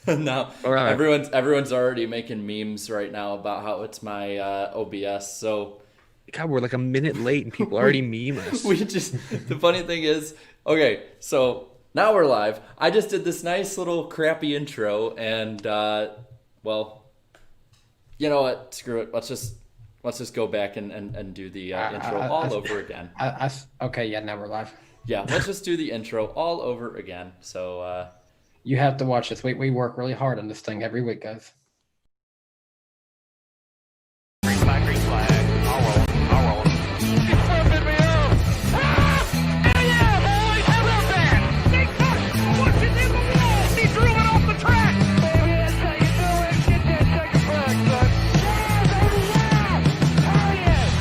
No, All right. everyone's already making memes right now about how it's my OBS. So God, we're like a minute late and people already we meme us. we just the funny thing is, okay, so now we're live. I just did this nice little crappy intro, and well, you know what? Screw it. Let's just go back and do the intro all over again. Okay, yeah, now we're live. Yeah, let's just do the intro all over again. So You have to watch this. We work really hard on this thing every week, guys. Green flag, green flag. I'll roll him. I'll roll him. He's flipping me off. Ah! Hell yeah, boys! How about that? They cut. Watch it in the wall. He drew it off the track. Baby, that's how you do it. Get that second flag, son. Yeah, baby, yeah. Hell yeah.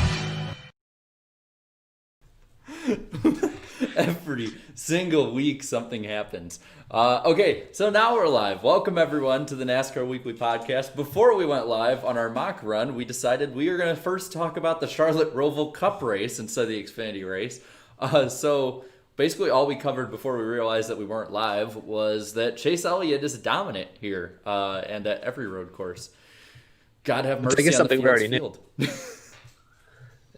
every single week something happens. Okay, so now we're live. Welcome everyone to the NASCAR Weekly Podcast. Before we went live on our mock run, we decided we were going to first talk about the Charlotte Roval Cup race instead of the Xfinity race. So basically all we covered before we realized that we weren't live was that Chase Elliott is dominant here and at every road course. God have mercy I guess on the something we already field.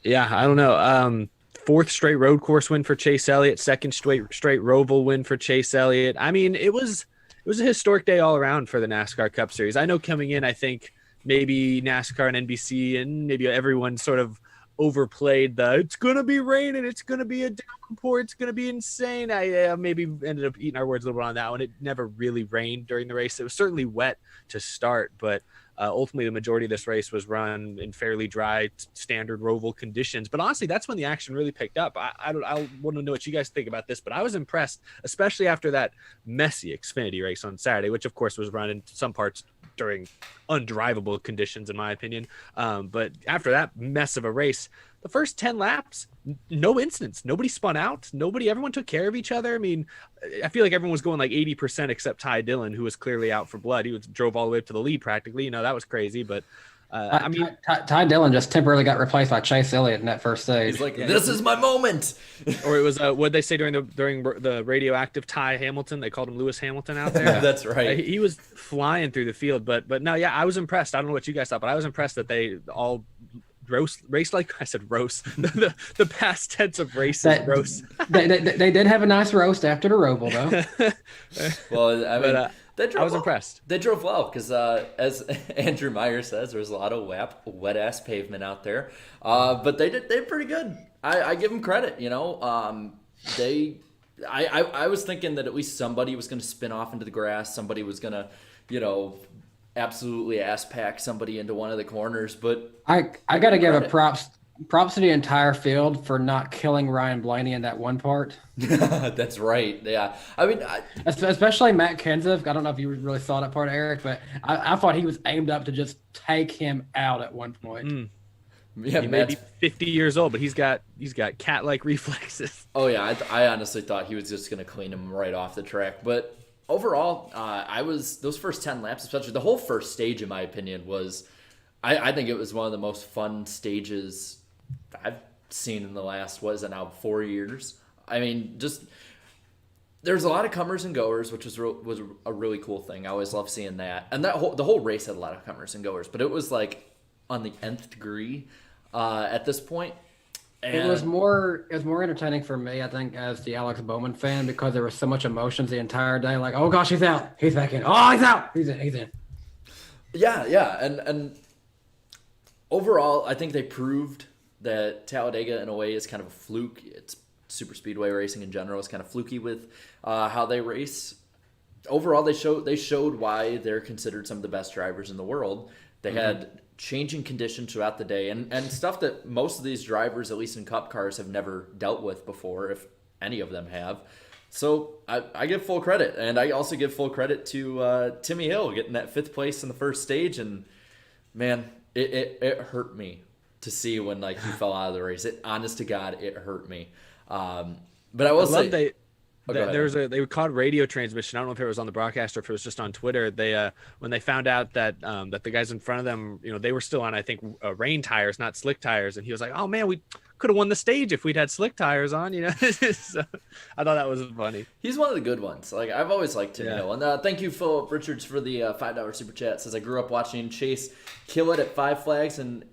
Yeah, I don't know. Fourth straight road course win for Chase Elliott, second straight Roval win for Chase Elliott. I mean, it was a historic day all around for the NASCAR Cup Series. I know coming in, I think maybe NASCAR and NBC and maybe everyone sort of overplayed the it's going to be raining, it's going to be a downpour, it's going to be insane. I maybe ended up eating our words a little bit on that one. It never really rained during the race. It was certainly wet to start, but ultimately, the majority of this race was run in fairly dry, standard Roval conditions. But honestly, that's when the action really picked up. I want to know what you guys think about this, but I was impressed, especially after that messy Xfinity race on Saturday, which of course was run in some parts during undrivable conditions, in my opinion. But after that mess of a race, the first 10 laps, no incidents. Nobody spun out. Everyone took care of each other. I mean, I feel like everyone was going like 80% except Ty Dillon, who was clearly out for blood. He drove all the way up to the lead practically. That was crazy. But I mean, Ty Dillon just temporarily got replaced by Chase Elliott in that first stage. He's like, this is my moment. Or it was what they say during the radioactive Ty Hamilton. They called him Lewis Hamilton out there. That's right. He was flying through the field. But no, yeah, I was impressed. I don't know what you guys thought, but I was impressed that they all race like I said roast the past tense of races roast. They did have a nice roast after the Roval though. Well, I mean, I was impressed. They drove well because, as Andrew Meyer says, there was a lot of wet ass pavement out there. But they did pretty good. I give them credit. I was thinking that at least somebody was going to spin off into the grass. Somebody was going to, absolutely ass pack somebody into one of the corners. But I got to give a props to the entire field for not killing Ryan Blaney in that one part. That's right. Yeah. I mean, especially Matt Kenseth. I don't know if you really saw that part, Eric, but I thought he was aimed up to just take him out at one point. Yeah, he may be 50 years old, but he's got cat-like reflexes. Oh yeah, I honestly thought he was just going to clean him right off the track, but overall, those first 10 laps, especially the whole first stage, in my opinion, was, I think it was one of the most fun stages I've seen in the last, 4 years? I mean, just, there's a lot of comers and goers, which was a really cool thing. I always love seeing that. And the whole race had a lot of comers and goers, but it was like on the nth degree at this point. And it was more entertaining for me, I think, as the Alex Bowman fan, because there was so much emotions the entire day. Like, oh gosh, he's out, he's back in. Oh, he's out, he's in. Yeah, and overall, I think they proved that Talladega, in a way, is kind of a fluke. It's super speedway racing in general is kind of fluky with how they race. Overall, they showed why they're considered some of the best drivers in the world. They had changing conditions throughout the day and stuff that most of these drivers, at least in cup cars, have never dealt with before, if any of them have. So I give full credit, and I also give full credit to Timmy Hill getting that 5th place in the first stage. And man, it hurt me to see when he fell out of the race. Honest to God, it hurt me. But I will say. They caught radio transmission. I don't know if it was on the broadcast or if it was just on Twitter. They when they found out that that the guys in front of them, they were still on, I think, rain tires, not slick tires, and he was like, "Oh man, we could have won the stage if we'd had slick tires on, you know. So I thought that was funny. He's one of the good ones. Like, I've always liked Tim Yeah. Hill. And thank you, Philip Richards, for the $5 super chat. Says, I grew up watching Chase kill it at Five Flags in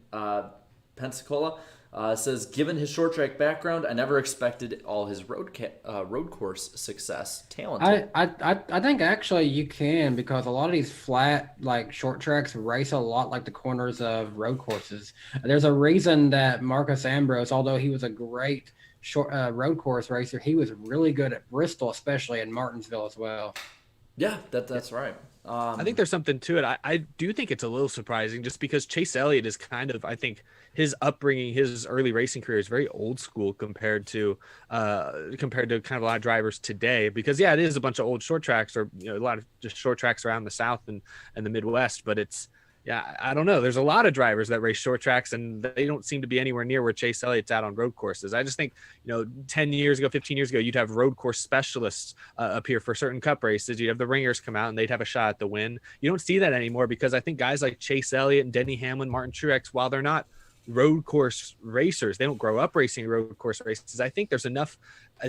Pensacola. Says, given his short track background, I never expected all his road course success. Talented. I think actually you can, because a lot of these flat like short tracks race a lot like the corners of road courses. There's a reason that Marcus Ambrose, although he was a great short road course racer, he was really good at Bristol, especially in Martinsville as well. Yeah, that's right. I think there's something to it. I do think it's a little surprising, just because Chase Elliott is kind of, I think his upbringing, his early racing career is very old school compared to kind of a lot of drivers today. Because yeah, it is a bunch of old short tracks, or a lot of just short tracks around the South and the Midwest. But it's, yeah, I don't know. There's a lot of drivers that race short tracks, and they don't seem to be anywhere near where Chase Elliott's at on road courses. I just think, 10 years ago, 15 years ago, you'd have road course specialists up here for certain cup races. You'd have the ringers come out and they'd have a shot at the win. You don't see that anymore, because I think guys like Chase Elliott and Denny Hamlin, Martin Truex, while they're not road course racers, they don't grow up racing road course races. I think there's enough,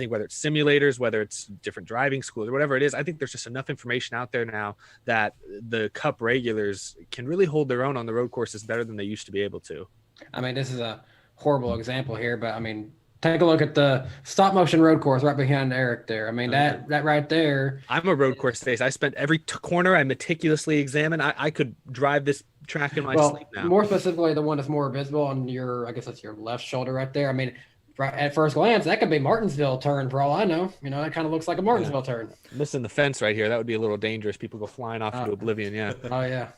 whether it's simulators, whether it's different driving schools or whatever it is, I think there's just enough information out there now that the cup regulars can really hold their own on the road courses better than they used to be able to. I mean, this is a horrible example here, but I mean, take a look at the stop motion road course right behind Eric there. I mean, that right there. I'm a road course face. I spent every corner I meticulously examined. I could drive this track in my sleep now. More specifically, the one that's more visible on your, I guess that's your left shoulder right there. I mean, right at first glance, that could be Martinsville turn for all I know. That kind of looks like a Martinsville turn. Missing the fence right here, that would be a little dangerous. People go flying off into oblivion. Yeah. Oh yeah.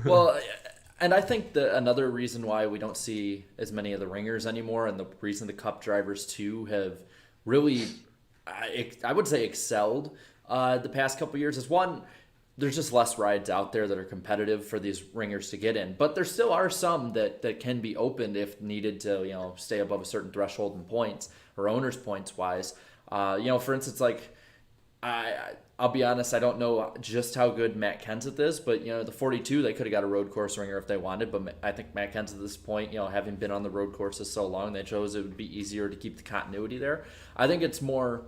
Well, and I think that another reason why we don't see as many of the ringers anymore, and the reason the cup drivers too have really, I would say, excelled the past couple years, is one, there's just less rides out there that are competitive for these ringers to get in. But there still are some that can be opened if needed to, stay above a certain threshold in points, or owners points wise. For instance, like, I'll be honest, I don't know just how good Matt Kenseth is, but the 42, they could have got a road course ringer if they wanted. But I think Matt Kenseth at this point, having been on the road courses so long, they chose it would be easier to keep the continuity there. I think it's more,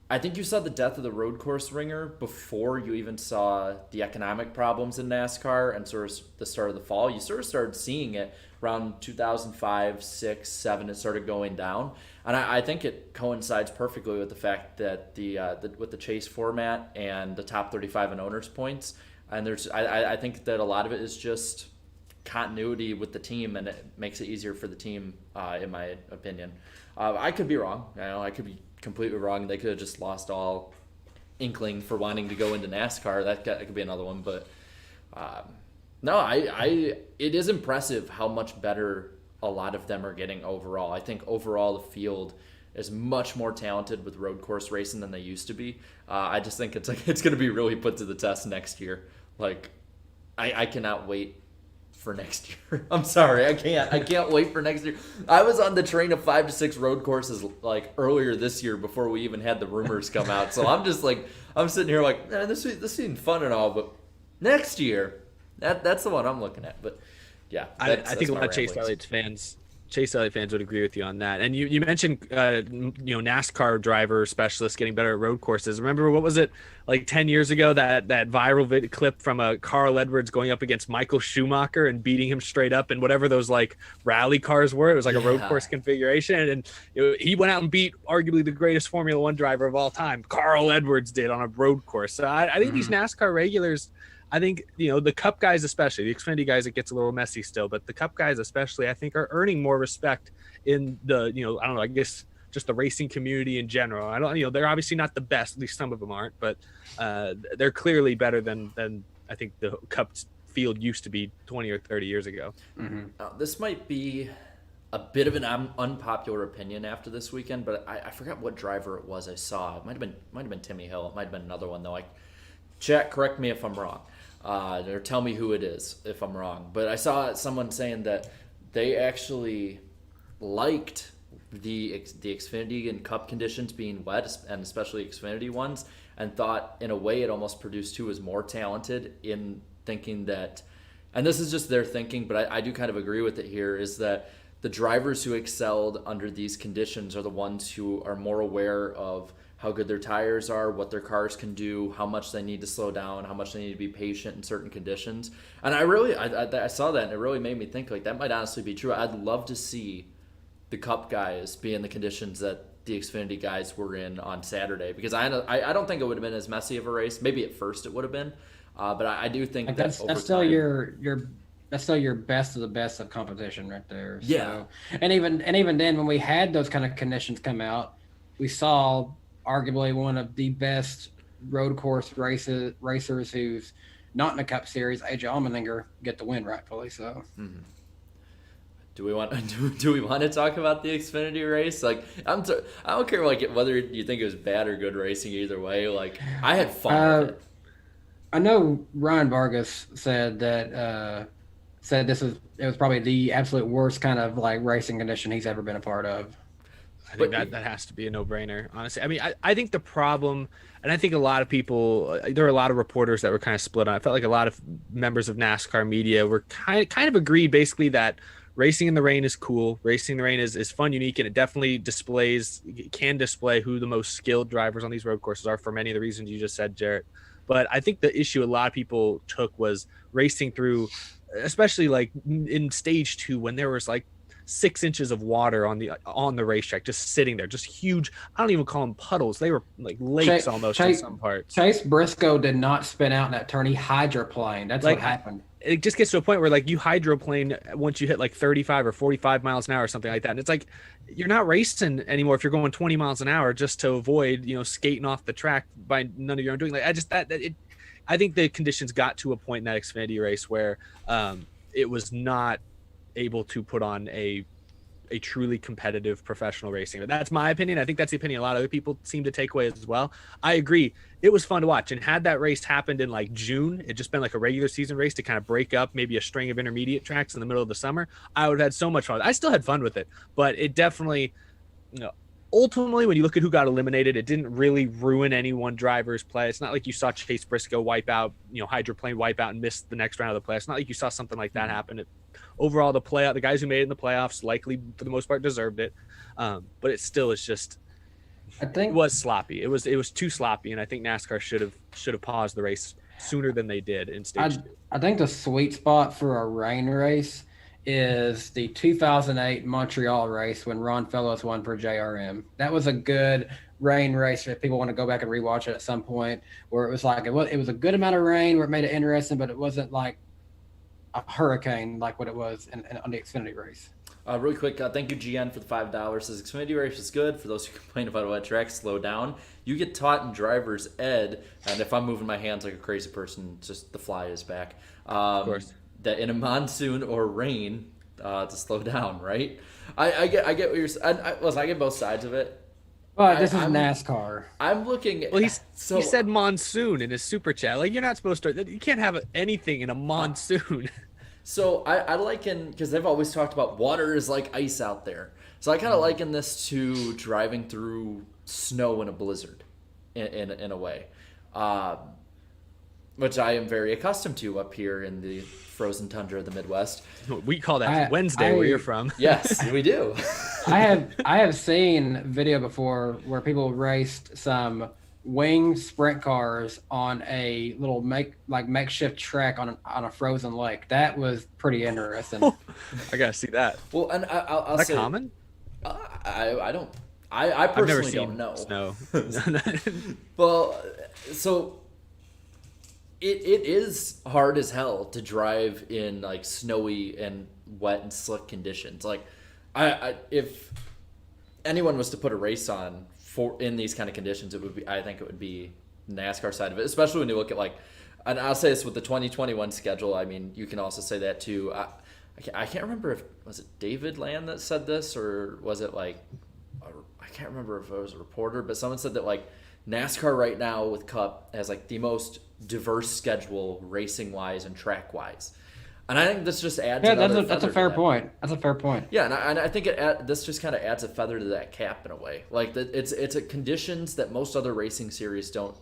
I think you saw the death of the road course ringer before you even saw the economic problems in NASCAR and sort of the start of the fall. You sort of started seeing it around 2005, 6, 7. It started going down, and I think it coincides perfectly with the fact that with the chase format and the top 35 and owners points. And I think that a lot of it is just continuity with the team, and it makes it easier for the team, in my opinion. I could be wrong. I could be completely wrong. They could have just lost all inkling for wanting to go into NASCAR. That could be another one. But no, it is impressive how much better a lot of them are getting overall. I think overall the field is much more talented with road course racing than they used to be. I just think it's going to be really put to the test next year. Like, I cannot wait for next year. I'm sorry, I can't wait for next year. I was on the train of 5 to 6 road courses like earlier this year before we even had the rumors come out. So I'm just like, I'm sitting here like, man, this seemed fun and all, but next year, that's the one I'm looking at. But yeah, I think a lot of Chase Elliott fans would agree with you on that. And you mentioned NASCAR driver specialists getting better at road courses. Remember, what was it, like 10 years ago, that viral clip from Carl Edwards going up against Michael Schumacher and beating him straight up in whatever those like rally cars were? It was like a road course configuration, and he went out and beat arguably the greatest Formula One driver of all time. Carl Edwards did on a road course. So I think these NASCAR regulars, I think, the Cup guys especially, the Xfinity guys, it gets a little messy still, but the Cup guys especially, I think, are earning more respect in the, I don't know, I guess just the racing community in general. I don't, they're obviously not the best, at least some of them aren't, but they're clearly better than I think the Cup field used to be 20 or 30 years ago. Mm-hmm. This might be a bit of an unpopular opinion after this weekend, but I forgot what driver it was I saw. It might have been Timmy Hill. It might have been another one though. Chat, correct me if I'm wrong. Or tell me who it is if I'm wrong. But I saw someone saying that they actually liked the Xfinity and Cup conditions being wet, and especially Xfinity ones, and thought in a way it almost produced who was more talented, in thinking that, and this is just their thinking, but I do kind of agree with it here, is that the drivers who excelled under these conditions are the ones who are more aware of how good their tires are, what their cars can do, how much they need to slow down, how much they need to be patient in certain conditions. And I saw that, and it really made me think, like, that might honestly be true. I'd love to see the Cup guys be in the conditions that the Xfinity guys were in on Saturday, because I don't think it would have been as messy of a race. Maybe at first it would have been, but I do think Like that that's still that's still your best of the best of competition right there. So, Yeah. and even then, when we had those kind of conditions come out, we saw arguably one of the best road course racers who's not in the Cup Series, AJ Allmendinger, get the win, rightfully so. Do we want to talk about the Xfinity race? Like, I don't care, like, whether you think it was bad or good racing. Either way, like, I had fun with it. I know Ryan Vargas said that it was probably the absolute worst kind of like racing condition he's ever been a part of. I think that has to be a no-brainer, honestly. I mean, I think the problem, and I think a lot of people, there were a lot of reporters that were kind of split on. I felt like a lot of members of NASCAR media were kind of agreed basically that racing in the rain is cool. Racing in the rain is fun, unique, and it definitely can display who the most skilled drivers on these road courses are for many of the reasons you just said, Jarrett. But I think the issue a lot of people took was racing through, especially like in stage 2 when there was like 6 inches of water on the racetrack, just sitting there, just huge. I don't even call them puddles. They were like lakes almost in some parts. Chase Briscoe did not spin out in that turn. He hydroplaned. That's like, what happened. It just gets to a point where like you hydroplane once you hit like 35 or 45 miles an hour or something like that. And it's like, you're not racing anymore if you're going 20 miles an hour just to avoid, skating off the track by none of your own doing. Like, I think the conditions got to a point in that Xfinity race where it was not able to put on a truly competitive professional racing. But that's my opinion. I think that's the opinion a lot of other people seem to take away as well. I agree. It was fun to watch. And had that race happened in like June, it just been like a regular season race to kind of break up maybe a string of intermediate tracks in the middle of the summer, I would have had so much fun. I still had fun with it, but it definitely, ultimately, when you look at who got eliminated, it didn't really ruin any one driver's play. It's not like you saw Chase Briscoe wipe out, hydroplane wipe out and miss the next round of the play. It's not like you saw something like that happen. Overall, the guys who made it in the playoffs likely, for the most part, deserved it. But it still is just, I think it was sloppy. It was too sloppy, and I think NASCAR should have paused the race sooner than they did in stage 2. I think the sweet spot for a rain race is the 2008 Montreal race when Ron Fellows won for JRM. That was a good rain race. If people want to go back and rewatch it at some point, where it was like it was a good amount of rain where it made it interesting, but it wasn't like a hurricane like what it was on the Xfinity race. Really quick, thank you, GN, for the $5. Says Xfinity race is good. For those who complain about wet tracks, slow down. You get taught in driver's ed, and if I'm moving my hands like a crazy person, just the fly is back. Of course. That in a monsoon or rain, to slow down, right? I get what you're saying. I get both sides of it. But this is NASCAR. I'm looking. Well, he said monsoon in his super chat. Like, you're not supposed to. You can't have anything in a monsoon. So I liken, because they've always talked about water is like ice out there. So I kind of liken this to driving through snow in a blizzard, in a way, which I am very accustomed to up here in the frozen tundra of the Midwest. We call that Wednesday where you're from. Yes, we do. I have seen video before where people raced some winged sprint cars on a little makeshift track on a frozen lake. That was pretty interesting. I gotta see that. Well, and I'll say, common? I don't. I personally don't know. Snow. Well, so it is hard as hell to drive in like snowy and wet and slick conditions. Like, if anyone was to put a race on in these kind of conditions, I think it would be NASCAR side of it, especially when you look at and I'll say this with the 2021 schedule. I mean, you can also say that too. I can't remember if was it David Land that said this, or was it I can't remember if it was a reporter, but someone said that NASCAR right now with Cup has the most diverse schedule racing wise and track wise. And I think this just adds. Yeah, that's a fair point. That's a fair point. Yeah, and I think this just kind of adds a feather to that cap in a way. It's a conditions that most other racing series don't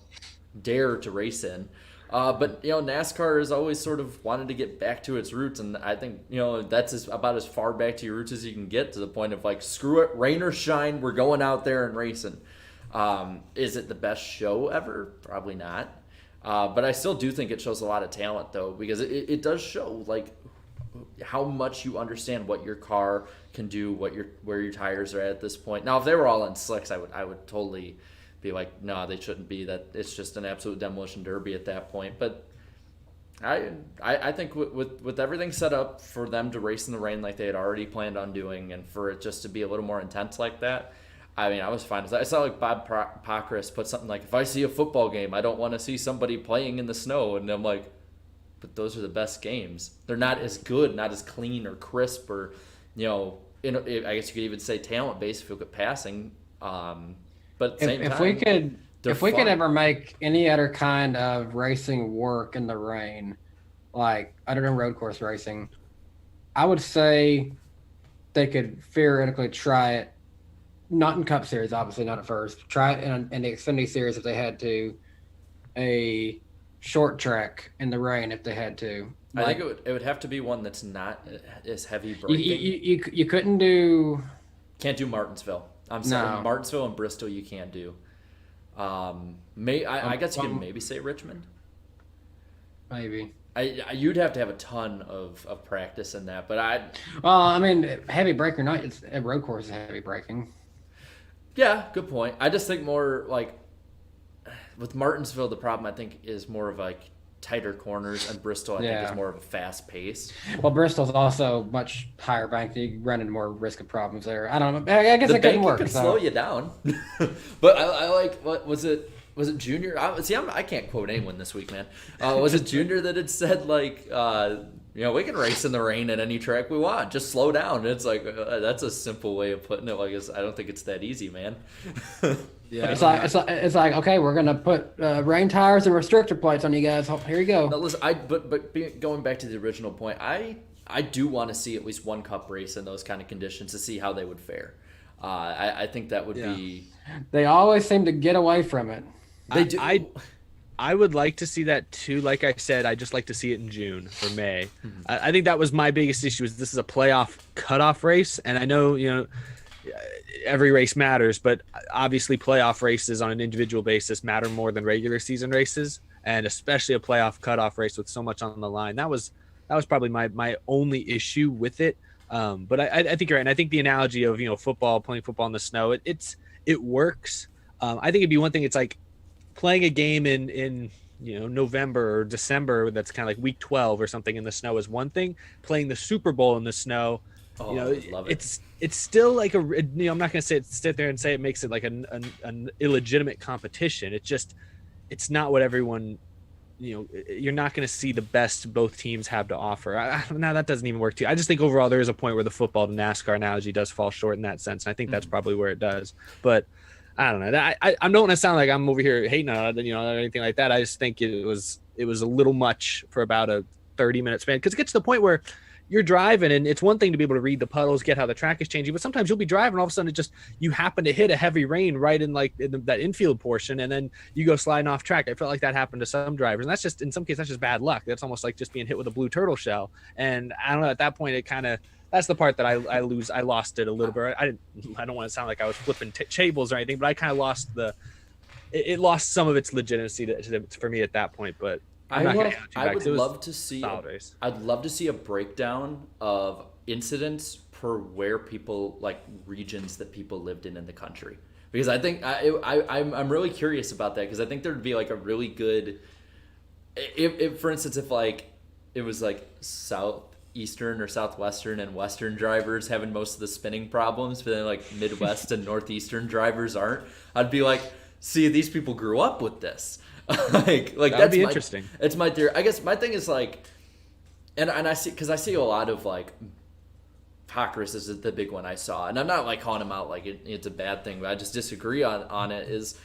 dare to race in. But NASCAR has always sort of wanted to get back to its roots, and I think that's about as far back to your roots as you can get, to the point of like, screw it, rain or shine, we're going out there and racing. Is it the best show ever? Probably not. But I still do think it shows a lot of talent, though, because it does show like how much you understand what your car can do, where your tires are at this point. Now, if they were all in slicks, I would totally be like, no, they shouldn't be. That it's just an absolute demolition derby at that point. But I think with everything set up for them to race in the rain like they had already planned on doing, and for it just to be a little more intense like that, I mean, I was fine with that. I saw like Bob Pockrass put something like, if I see a football game, I don't want to see somebody playing in the snow. And I'm like, but those are the best games. They're not as good, not as clean or crisp, or I guess you could even say talent-based if you look at passing. But at the same time, if we could ever make any other kind of racing work in the rain, like other than road course racing, I would say they could theoretically try it. Not in Cup Series, obviously not at first. Try it in the Xfinity Series if they had to. A short track in the rain if they had to. I think it would have to be one that's not as heavy braking. You couldn't do. Can't do Martinsville. I'm sorry, No. Martinsville and Bristol you can't do. I guess you could maybe say Richmond. Maybe. You'd have to have a ton of practice in that, but Well, I mean, heavy brake or not, it's a road course is heavy braking. Yeah, good point. I just think more like with Martinsville, the problem I think is more of like tighter corners, and Bristol I think is more of a fast pace. Well, Bristol's also much higher banked. You run into more risk of problems there. I don't know. I guess it couldn't work. Could slow you down. But I like, what was it? Was it Junior? I can't quote anyone this week, man. Was it Junior that had said like, we can race in the rain at any track we want. Just slow down. And it's like that's a simple way of putting it. Like, I don't think it's that easy, man. Yeah, it's like okay, we're gonna put rain tires and restrictor plates on you guys. Here you go. Now, listen, going back to the original point, I do want to see at least one Cup race in those kind of conditions to see how they would fare. I think that would be. They always seem to get away from it. They do. I would like to see that too. Like I said, I just like to see it in June or May. Mm-hmm. I think that was my biggest issue. Is this is a playoff cutoff race, and I know every race matters, but obviously playoff races on an individual basis matter more than regular season races, and especially a playoff cutoff race with so much on the line. That was probably my only issue with it. But I think you're right, and I think the analogy of playing football in the snow, it works. I think it'd be one thing. It's like playing a game in November or December that's kind of like week 12 or something in the snow is one thing. Playing the Super Bowl in the snow, love it. It's still like I'm not going to sit there and say it makes it like an illegitimate competition. It's not what everyone, you're not going to see the best both teams have to offer. Now that doesn't even work too. I just think overall there is a point where the football to NASCAR analogy does fall short in that sense. And I think that's probably where it does, but I don't know. I don't want to sound like I'm over here hating on it, or anything like that. I just think it was a little much for about a 30-minute span, because it gets to the point where you're driving, and it's one thing to be able to read the puddles, get how the track is changing, but sometimes you'll be driving, all of a sudden you happen to hit a heavy rain right in that infield portion, and then you go sliding off track. I felt like that happened to some drivers, and that's just, in some cases, that's just bad luck. That's almost like just being hit with a blue turtle shell. And I don't know, at that point, that's the part that I lost it a little bit. I don't want to sound like I was flipping tables or anything, but I kind of lost it lost some of its legitimacy for me at that point. But I'd love to see a breakdown of incidents per where people, like regions that people lived in the country, because I think I'm really curious about that, because I think there'd be like a really good, if for instance, if like it was like Southeastern or Southwestern and Western drivers having most of the spinning problems, but then like Midwest and Northeastern drivers aren't, I'd be like, see, ththese people grew up with this. like that'd be interesting. It's my theory. I guess my thing is like, and I see a lot of like, Pockrass is the big one I saw, and I'm not like calling him out like it's a bad thing, but I just disagree on it. Is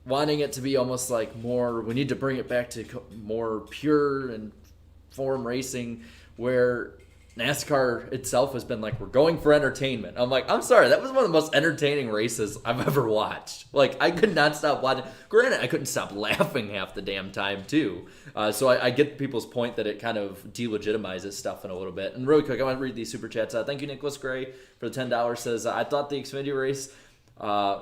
wanting it to be almost like more, we need to bring it back to more pure and form racing, where NASCAR itself has been like, we're going for entertainment. I'm like, I'm sorry, that was one of the most entertaining races I've ever watched. Like, I could not stop watching. Granted, I couldn't stop laughing half the damn time, too. So I get people's point that it kind of delegitimizes stuff in a little bit. And really quick, I want to read these super chats. Thank you, Nicholas Gray, for the $10. Says, I thought the Xfinity race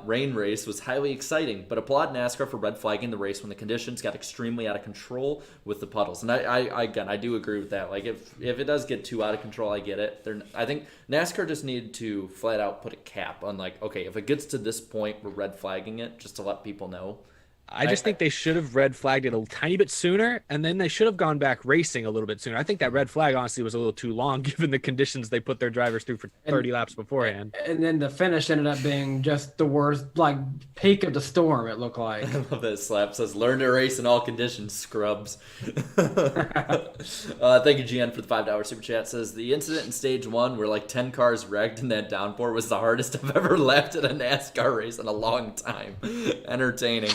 rain race was highly exciting, but applaud NASCAR for red flagging the race when the conditions got extremely out of control with the puddles. And I do agree with that. Like if it does get too out of control, I get it. I think NASCAR just needed to flat out put a cap on like, okay, if it gets to this point, we're red flagging it just to let people know. I just think they should have red flagged it a tiny bit sooner, and then they should have gone back racing a little bit sooner. I think that red flag honestly was a little too long given the conditions they put their drivers through for 30 laps beforehand. And then the finish ended up being just the worst, like peak of the storm, it looked like. I love that slap. Says, learn to race in all conditions, scrubs. Thank you, GN, for the $5 super chat. Says, the incident in stage 1 where like 10 cars wrecked in that downpour was the hardest I've ever laughed at a NASCAR race in a long time. Entertaining.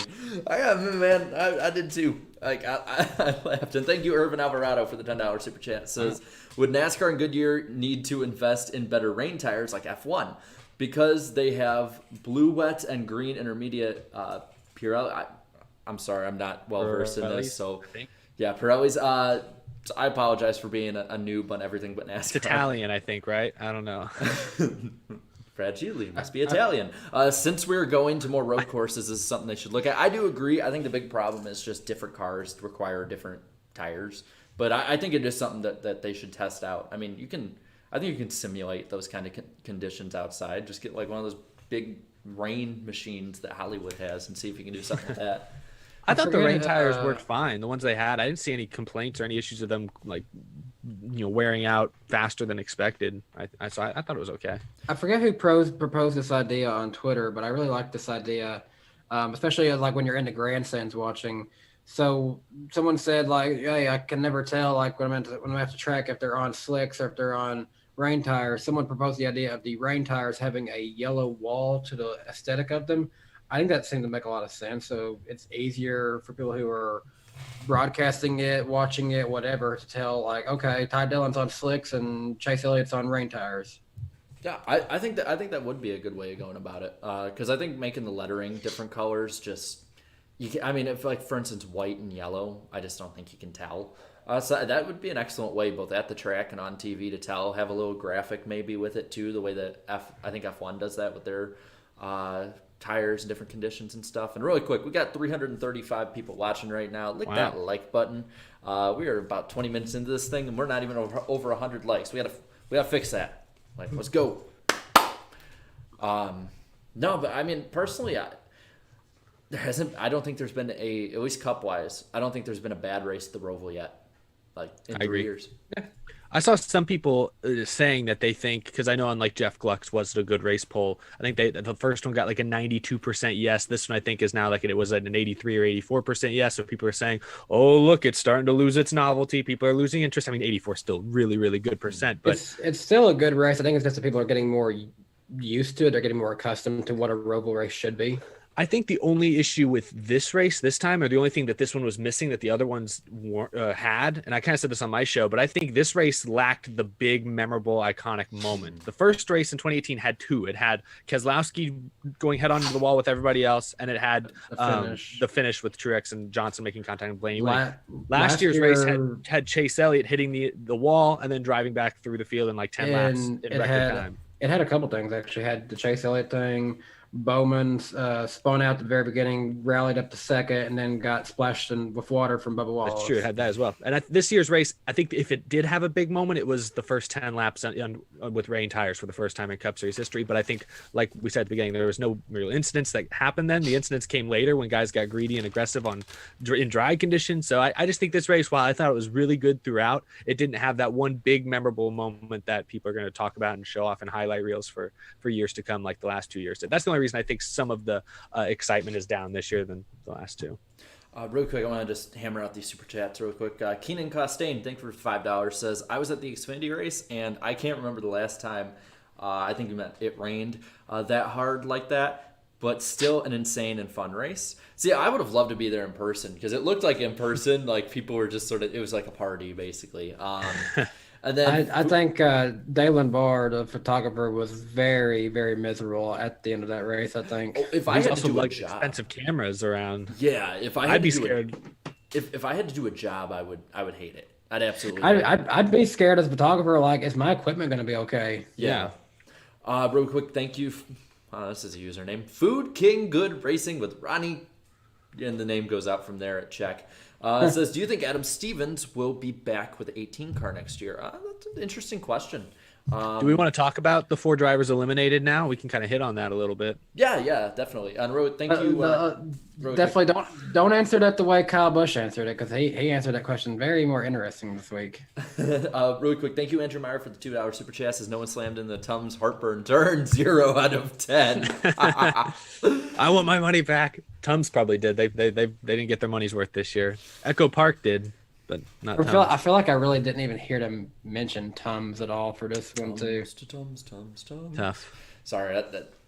I did too. Like I laughed. And thank you, Irvin Alvarado, for the $10 super chat. It says, would NASCAR and Goodyear need to invest in better rain tires like F1 because they have blue wet and green intermediate Pirelli? I'm sorry, I'm not well versed in this. So yeah, Pirelli's. So I apologize for being a noob on everything but NASCAR. It's Italian, I think, right? I don't know. Fragile must be Italian. Since we're going to more road courses, this is something they should look at. I do agree. I think the big problem is just different cars require different tires. But I think it is something that they should test out. I mean, I think you can simulate those kind of conditions outside. Just get like one of those big rain machines that Hollywood has and see if you can do something with that. I thought the rain tires worked fine. The ones they had, I didn't see any complaints or any issues with them, like, wearing out faster than expected. I thought it was okay. I forget who proposed this idea on Twitter, but I really like this idea, especially like when you're in the grandstands watching. So someone said like, "Hey, I can never tell like when I'm at the track if they're on slicks or if they're on rain tires." Someone proposed the idea of the rain tires having a yellow wall to the aesthetic of them. I think that seemed to make a lot of sense. So it's easier for people who are broadcasting it, watching it, whatever, to tell like, okay, Ty Dillon's on slicks and Chase Elliott's on rain tires. Yeah, I think that would be a good way of going about it. Because I think making the lettering different colors if like for instance white and yellow, I just don't think you can tell. So that would be an excellent way, both at the track and on TV, to tell. Have a little graphic maybe with it too, the way that I think F1 does that with their tires and different conditions and stuff. And really quick, we got 335 people watching right now. Lick that like button. We are about 20 minutes into this thing and we're not even over 100 likes. We gotta fix that. Like, let's go. No, but I mean personally, I don't think there's been at least cup wise, I don't think there's been a bad race at the Roval yet. Like in 3 years. Yeah. I saw some people saying that they think, because I know on like Jeff Gluck's was it a good race poll, I think the first one got like a 92% yes. This one I think is now like it was at an 83 or 84% yes. So people are saying, oh look, it's starting to lose its novelty. People are losing interest. I mean, 84 is still really, really good percent, but it's still a good race. I think it's just that people are getting more used to it. They're getting more accustomed to what a Roval race should be. I think the only issue with this race this time, or the only thing that this one was missing that the other ones had, and I kind of said this on my show, but I think this race lacked the big, memorable, iconic moment. The first race in 2018 had two. It had Keselowski going head on to the wall with everybody else, and it had the finish with Truex and Johnson making contact and Blaney winning. Last year's race had Chase Elliott hitting the wall and then driving back through the field in like 10 laps in record time. It had a couple things, actually. It had the Chase Elliott thing. Bowman spun out at the very beginning, rallied up to second, and then got splashed with water from Bubba Wallace. That's true. It had that as well. And this year's race, I think if it did have a big moment, it was the first 10 laps with rain tires for the first time in Cup Series history. But I think, like we said at the beginning, there was no real incidents that happened then. The incidents came later when guys got greedy and aggressive in dry conditions. So I just think this race, while I thought it was really good throughout, it didn't have that one big memorable moment that people are going to talk about and show off in highlight reels for years to come, like the last 2 years. That's the only reason I think some of the excitement is down this year than the last two. Real quick, I want to just hammer out these super chats real quick. Keenan Costain, thank you for $5, says, I was at the Xfinity race, and I can't remember the last time, I think you meant it rained that hard like that, but still an insane and fun race. See, I would have loved to be there in person, because it looked like in person, like people were just it was like a party, basically. And then I think Dalen Barr, the photographer, was very, very miserable at the end of that race. I think. if I There's had also to do a like job, expensive cameras around. yeah, if I had I'd be to do scared. if I had to do a job, I would hate it. I'd absolutely hate it. I'd be scared as a photographer. Like, is my equipment going to be okay? Yeah. Real quick, thank you. This is a username. Food King Good Racing with Ronnie. And the name goes out from there at check. It says, do you think Adam Stevens will be back with the 18 car next year? That's an interesting question. Do we want to talk about the 4 drivers eliminated now? We can kind of hit on that a little bit. Yeah, definitely. And thank you. Definitely don't answer that the way Kyle Busch answered it, because he answered that question very more interesting this week. Really quick, thank you, Andrew Meyer, for the $2 super chat. Says no one slammed in the Tums heartburn turn. 0 out of 10. I want my money back. Tums probably did. They didn't get their money's worth this year. Echo Park did, but not Tums. I feel like I really didn't even hear them mention Tums at all for this one too. Tums. Tough. Sorry,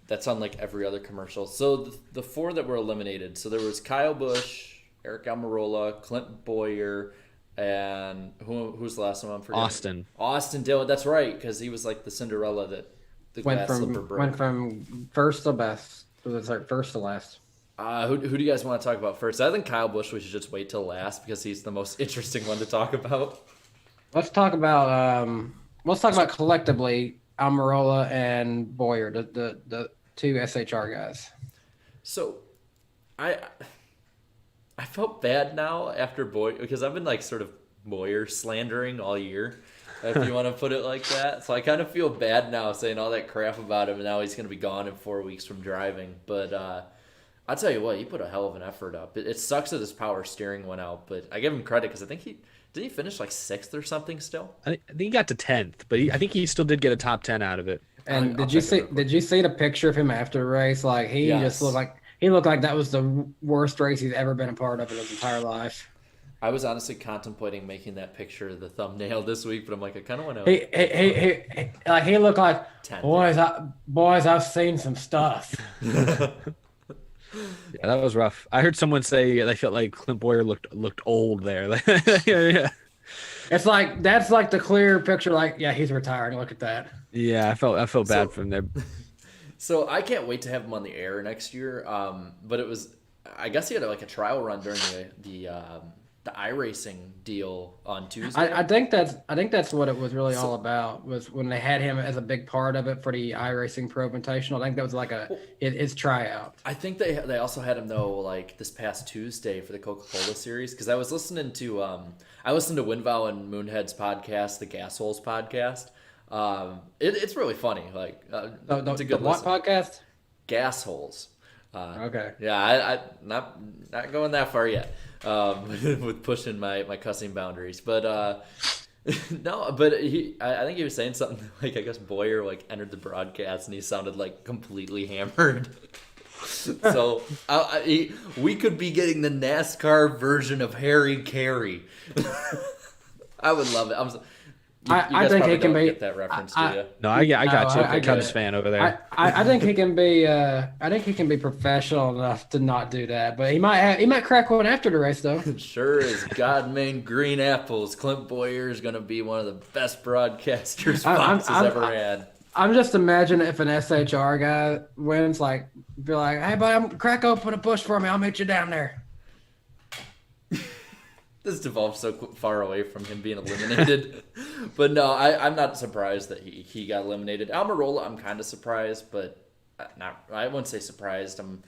that's on like every other commercial. So the 4 that were eliminated. So there was Kyle Busch, Eric Almirola, Clint Boyer, and who's the last one I'm forgetting? Austin Dillon. That's right, because he was like the Cinderella that the glass slipper broke. Went from first to best. It was like first to last. Who do you guys want to talk about first? I think Kyle Busch we should just wait till last because he's the most interesting one to talk about. Let's talk about collectively Almirola and Boyer, the 2 SHR guys. So, I felt bad now after Boyer because I've been like sort of Boyer slandering all year, if you want to put it like that. So I kind of feel bad now saying all that crap about him, and now he's going to be gone in 4 weeks from driving. But I'll tell you what, he put a hell of an effort up. It sucks that his power steering went out, but I give him credit because I think did he finish like 6th or something still? I think he got to 10th, but I think he still did get a top 10 out of it. And did you see the picture of him after the race? Like just looked like that was the worst race he's ever been a part of in his entire life. I was honestly contemplating making that picture the thumbnail this week, but I'm like, I kind of want to. He looked like 10th. boys. I've seen some stuff. Yeah, that was rough. I heard someone say they felt like Clint Boyer looked old there. Yeah. It's like that's like the clear picture. Like, yeah, he's retiring. Look at that. Yeah, I felt bad for him there. So I can't wait to have him on the air next year. But I guess he had like a trial run during the iRacing deal on Tuesday. I think that's what it was really all about, was when they had him as a big part of it for the iRacing Pro Invitational. I think that was like his tryout. I think they also had him though, like this past Tuesday for the Coca-Cola series, because I was listening to I listened to Winval and Moonhead's podcast, the Gas Holes podcast. It's really funny. Like it's a good what podcast? Gas Holes. Okay. Yeah, I not going that far yet. With pushing my cussing boundaries, but no, but I think he was saying something like, I guess Boyer like entered the broadcast and he sounded like completely hammered. So we could be getting the NASCAR version of Harry Carey. I would love it. I think he can be get that reference to you. No, I got you. I Cubs fan over there. I think he can be. I think he can be professional enough to not do that, but he might crack one after the race though. Sure as God made green apples, Clint Boyer is going to be one of the best broadcasters Fox has ever had. I'm just imagining if an SHR guy wins, like, be like, "Hey, buddy, crack open a Busch for me. I'll meet you down there." This devolved so far away from him being eliminated. But no, I'm not surprised that he got eliminated. Almirola, I'm kind of surprised, but I wouldn't say surprised. I'm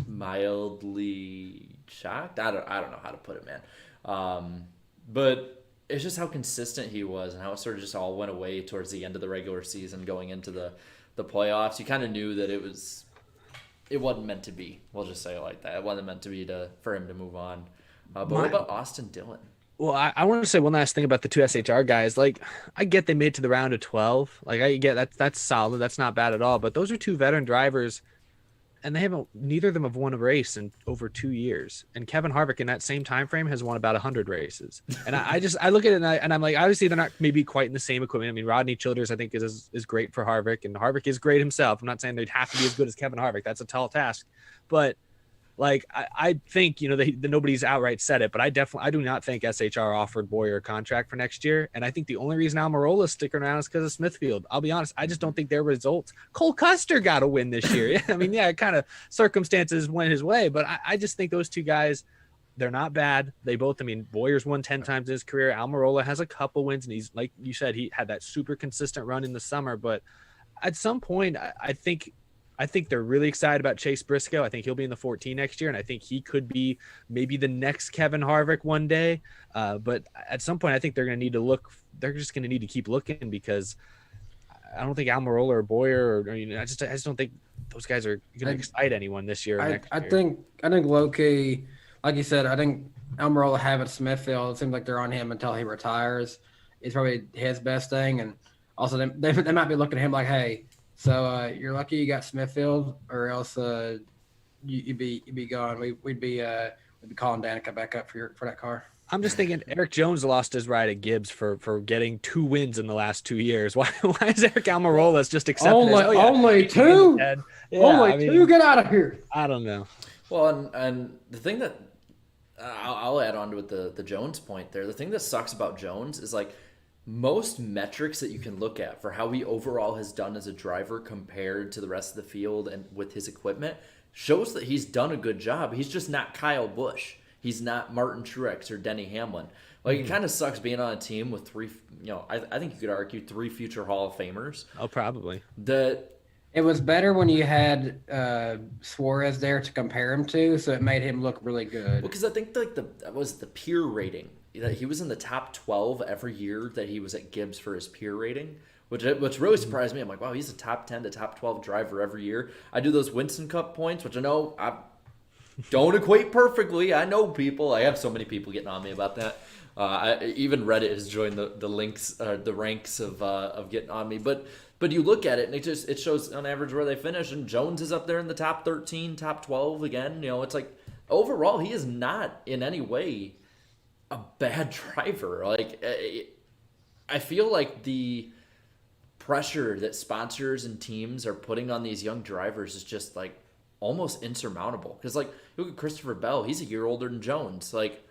mildly shocked. I don't know how to put it, man. But it's just how consistent he was and how it sort of just all went away towards the end of the regular season going into the playoffs. You kind of knew that it wasn't meant to be. We'll just say it like that. It wasn't meant to be for him to move on. But what about Austin Dillon? Well, I want to say one last thing about the 2 SHR guys. Like, I get they made it to the round of 12. Like, I get that's solid. That's not bad at all. But those are 2 veteran drivers, and neither of them have won a race in over 2 years. And Kevin Harvick in that same time frame has won about 100 races. And I look at it and I'm like, obviously they're not maybe quite in the same equipment. I mean, Rodney Childers I think is great for Harvick, and Harvick is great himself. I'm not saying they'd have to be as good as Kevin Harvick. That's a tall task, but Like I think, nobody's outright said it, but I do not think SHR offered Boyer a contract for next year. And I think the only reason Almirola's sticking around is because of Smithfield. I'll be honest, I just don't think their results. Cole Custer got a win this year. I mean, yeah, kind of circumstances went his way, but I just think those two guys, they're not bad. They both, Boyer's won 10 times in his career. Almirola has a couple wins, and he's, like you said, he had that super consistent run in the summer. But at some point, I think they're really excited about Chase Briscoe. I think he'll be in the 14 next year, and I think he could be maybe the next Kevin Harvick one day. But at some point, I think they're going to need to look. They're just going to need to keep looking, because I don't think Almirola or Boyer I just don't think those guys are going to excite anyone this year. I think low-key, like you said, I think Almirola having Smithfield, it seems like they're on him until he retires. It's probably his best thing, and also they might be looking at him like, hey. So you're lucky you got Smithfield, or else you'd be gone. We'd be calling Danica back up for that car. I'm just thinking Eric Jones lost his ride at Gibbs for getting 2 wins in the last 2 years. Why is Eric Almirola just accepting only two? Yeah, only two? Get out of here! I don't know. Well, and the thing that I'll add on to it, the Jones point there. The thing that sucks about Jones is, like, most metrics that you can look at for how he overall has done as a driver compared to the rest of the field and with his equipment shows that he's done a good job. He's just not Kyle Busch. He's not Martin Truex or Denny Hamlin. Like, it kind of sucks being on a team with three, I think you could argue 3 future Hall of Famers. Oh, probably. It was better when you had Suarez there to compare him to, so it made him look really good. Well, because I think that was the peer rating. That he was in the top 12 every year that he was at Gibbs for his peer rating, which really surprised me. I'm like, wow, he's a top 10 to top 12 driver every year. I do those Winston Cup points, which I know I don't equate perfectly. I know people. I have so many people getting on me about that. Even Reddit has joined the ranks of getting on me. But you look at it, and it shows on average where they finish. And Jones is up there in the top 13, top 12 again. It's like overall he is not in any way a bad driver. Like, I feel like the pressure that sponsors and teams are putting on these young drivers is just, like, almost insurmountable. Because, like, look at Christopher Bell. He's a year older than Jones. Like,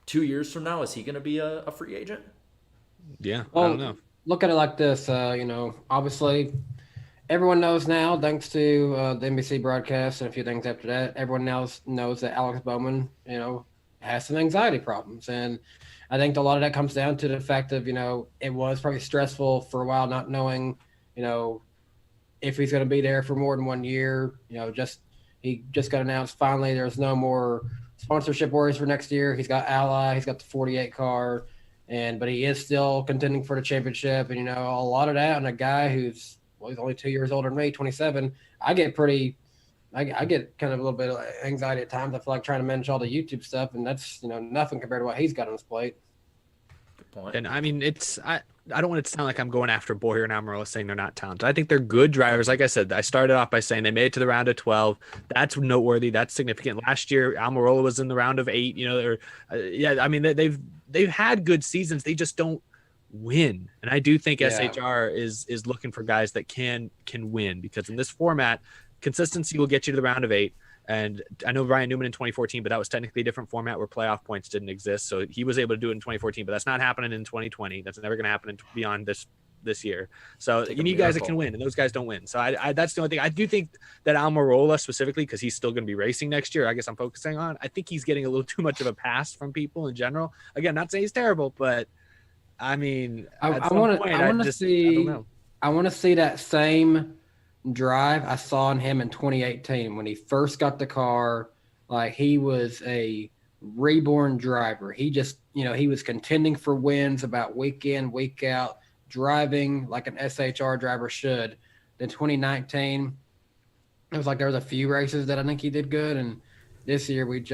2 years from now, is he going to be a free agent? Yeah, well, I don't know. Look at it like this. Obviously, everyone knows now, thanks to the NBC broadcast and a few things after that, everyone now knows that Alex Bowman, has some anxiety problems. And I think a lot of that comes down to the fact of, it was probably stressful for a while not knowing, if he's going to be there for more than 1 year. He just got announced finally there's no more sponsorship worries for next year. He's got Ally, he's got the 48 car, but he is still contending for the championship. And, a lot of that, and a guy who's he's only 2 years older than me, 27, I get kind of a little bit of anxiety at times. I feel like trying to manage all the YouTube stuff, and that's, nothing compared to what he's got on his plate. Good point. And I don't want it to sound like I'm going after Boyer and Almirola saying they're not talented. I think they're good drivers. Like I said, I started off by saying they made it to the round of 12. That's noteworthy. That's significant. Last year, Almirola was in the round of 8. They've had good seasons. They just don't win. And I do think SHR is looking for guys that can win, because in this format, consistency will get you to the round of 8. And I know Ryan Newman in 2014, but that was technically a different format where playoff points didn't exist. So he was able to do it in 2014, but that's not happening in 2020. That's never going to happen beyond this year. So you need guys that can win, and those guys don't win. So I that's the only thing. I do think that Almirola specifically, because he's still going to be racing next year, I guess I'm focusing on, I think he's getting a little too much of a pass from people in general. Again, not saying he's terrible, but I want to see that same drive I saw in him in 2018 when he first got the car. Like, he was a reborn driver. He just, he was contending for wins about week in, week out, driving like an SHR driver should. Then 2019, it was like there was a few races that I think he did good, and this year we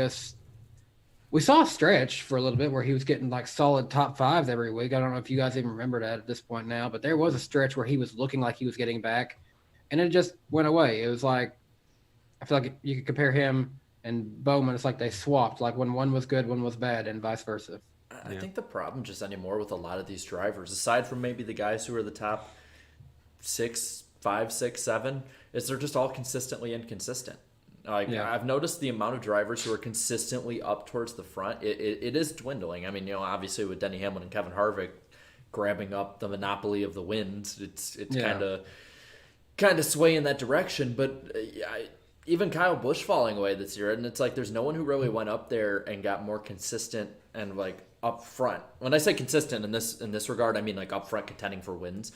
saw a stretch for a little bit where he was getting like solid top 5s every week. I don't know if you guys even remember that at this point now, but there was a stretch where he was looking like he was getting back, and it just went away. It was like, I feel like you could compare him and Bowman. It's like they swapped, like when one was good, one was bad, and vice versa. I think the problem just anymore with a lot of these drivers, aside from maybe the guys who are the top 5, 6, 7, is they're just all consistently inconsistent. Like Yeah. I've noticed the amount of drivers who are consistently up towards the front. It is dwindling. I mean, obviously with Denny Hamlin and Kevin Harvick grabbing up the monopoly of the wins, it's Yeah. kind of sway in that direction. But even Kyle Busch falling away this year, and it's like there's no one who really went up there and got more consistent and like up front. When I say consistent in this regard, I mean like up front contending for wins.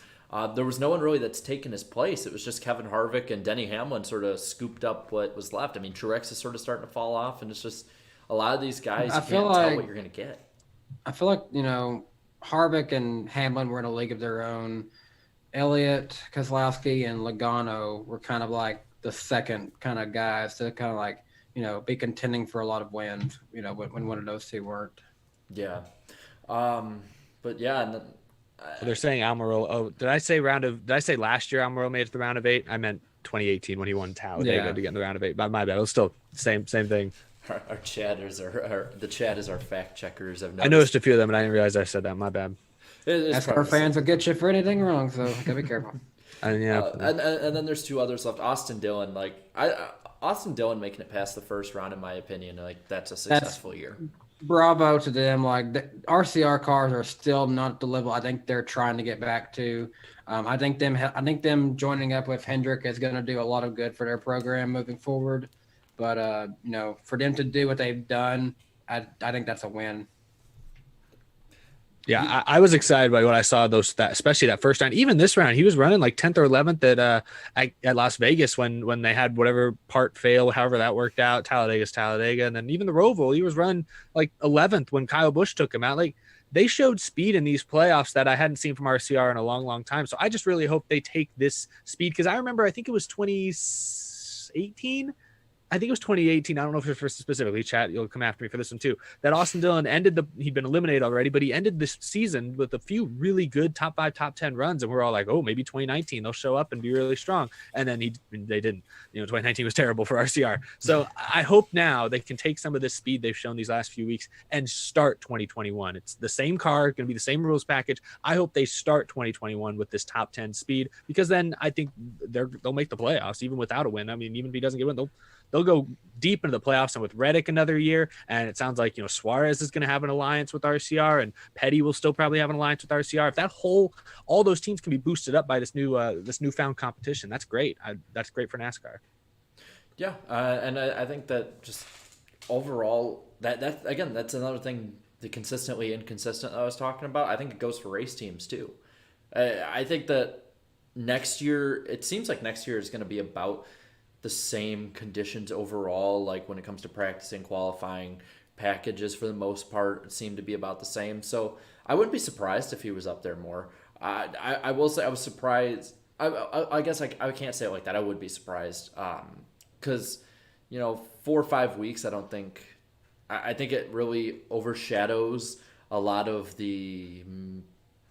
There was no one really that's taken his place. It was just Kevin Harvick and Denny Hamlin sort of scooped up what was left. I mean, Truex is sort of starting to fall off, and it's just a lot of these guys you I feel can't tell like- what you're going to get. I feel like, Harvick and Hamlin were in a league of their own. Elliott, Keselowski, and Logano were kind of like the second kind of guys to kind of like, be contending for a lot of wins, when one of those two weren't. Yeah. But yeah, and then, They're saying Almirola. Oh, did I say last year Almirola made it to the round of 8? I meant 2018 when he won Talladega to get in the round of 8. But my bad. It was still same thing. our chatters the chat is our fact checkers. I noticed a few of them, and I didn't realize I said that. My bad. NASCAR fans will get you for anything wrong, so gotta be careful. And and then there's two others left. Austin Dillon, Austin Dillon making it past the first round, in my opinion, like that's a successful year. Bravo to them. Like the RCR cars are still not at the level I think they're trying to get back to. I think them joining up with Hendrick is going to do a lot of good for their program moving forward. But for them to do what they've done, I think that's a win. Yeah, I was excited by what I saw especially that first round. Even this round, he was running like 10th or 11th at Las Vegas when they had whatever part fail, however that worked out. Talladega's Talladega, and then even the Roval, he was running like 11th when Kyle Busch took him out. Like they showed speed in these playoffs that I hadn't seen from RCR in a long, long time. So I just really hope they take this speed, because I remember I think it was 2018. I think it was 2018. I don't know if it's specifically, chat, you'll come after me for this one too, that Austin Dillon he'd been eliminated already, but he ended this season with a few really good top 5, top 10 runs. And we're all like, oh, maybe 2019 they'll show up and be really strong. And then they didn't. 2019 was terrible for RCR. So I hope now they can take some of this speed they've shown these last few weeks and start 2021. It's the same car, going to be the same rules package. I hope they start 2021 with this top 10 speed, because then I think they'll make the playoffs even without a win. I mean, even if he doesn't get a win, they'll go deep into the playoffs, and with Reddick another year, and it sounds like Suarez is going to have an alliance with RCR, and Petty will still probably have an alliance with RCR. If all those teams can be boosted up by this newfound competition, that's great. That's great for NASCAR. Yeah, and I think that just overall that again, that's another thing, the consistently inconsistent that I was talking about. I think it goes for race teams too. I think that next year, it seems like next year is going to be about the same conditions overall, like when it comes to practicing, qualifying, packages for the most part seem to be about the same. So I wouldn't be surprised if he was up there more. I will say I was surprised. I guess I can't say it like that. I would be surprised because 4 or 5 weeks, I think it really overshadows a lot of the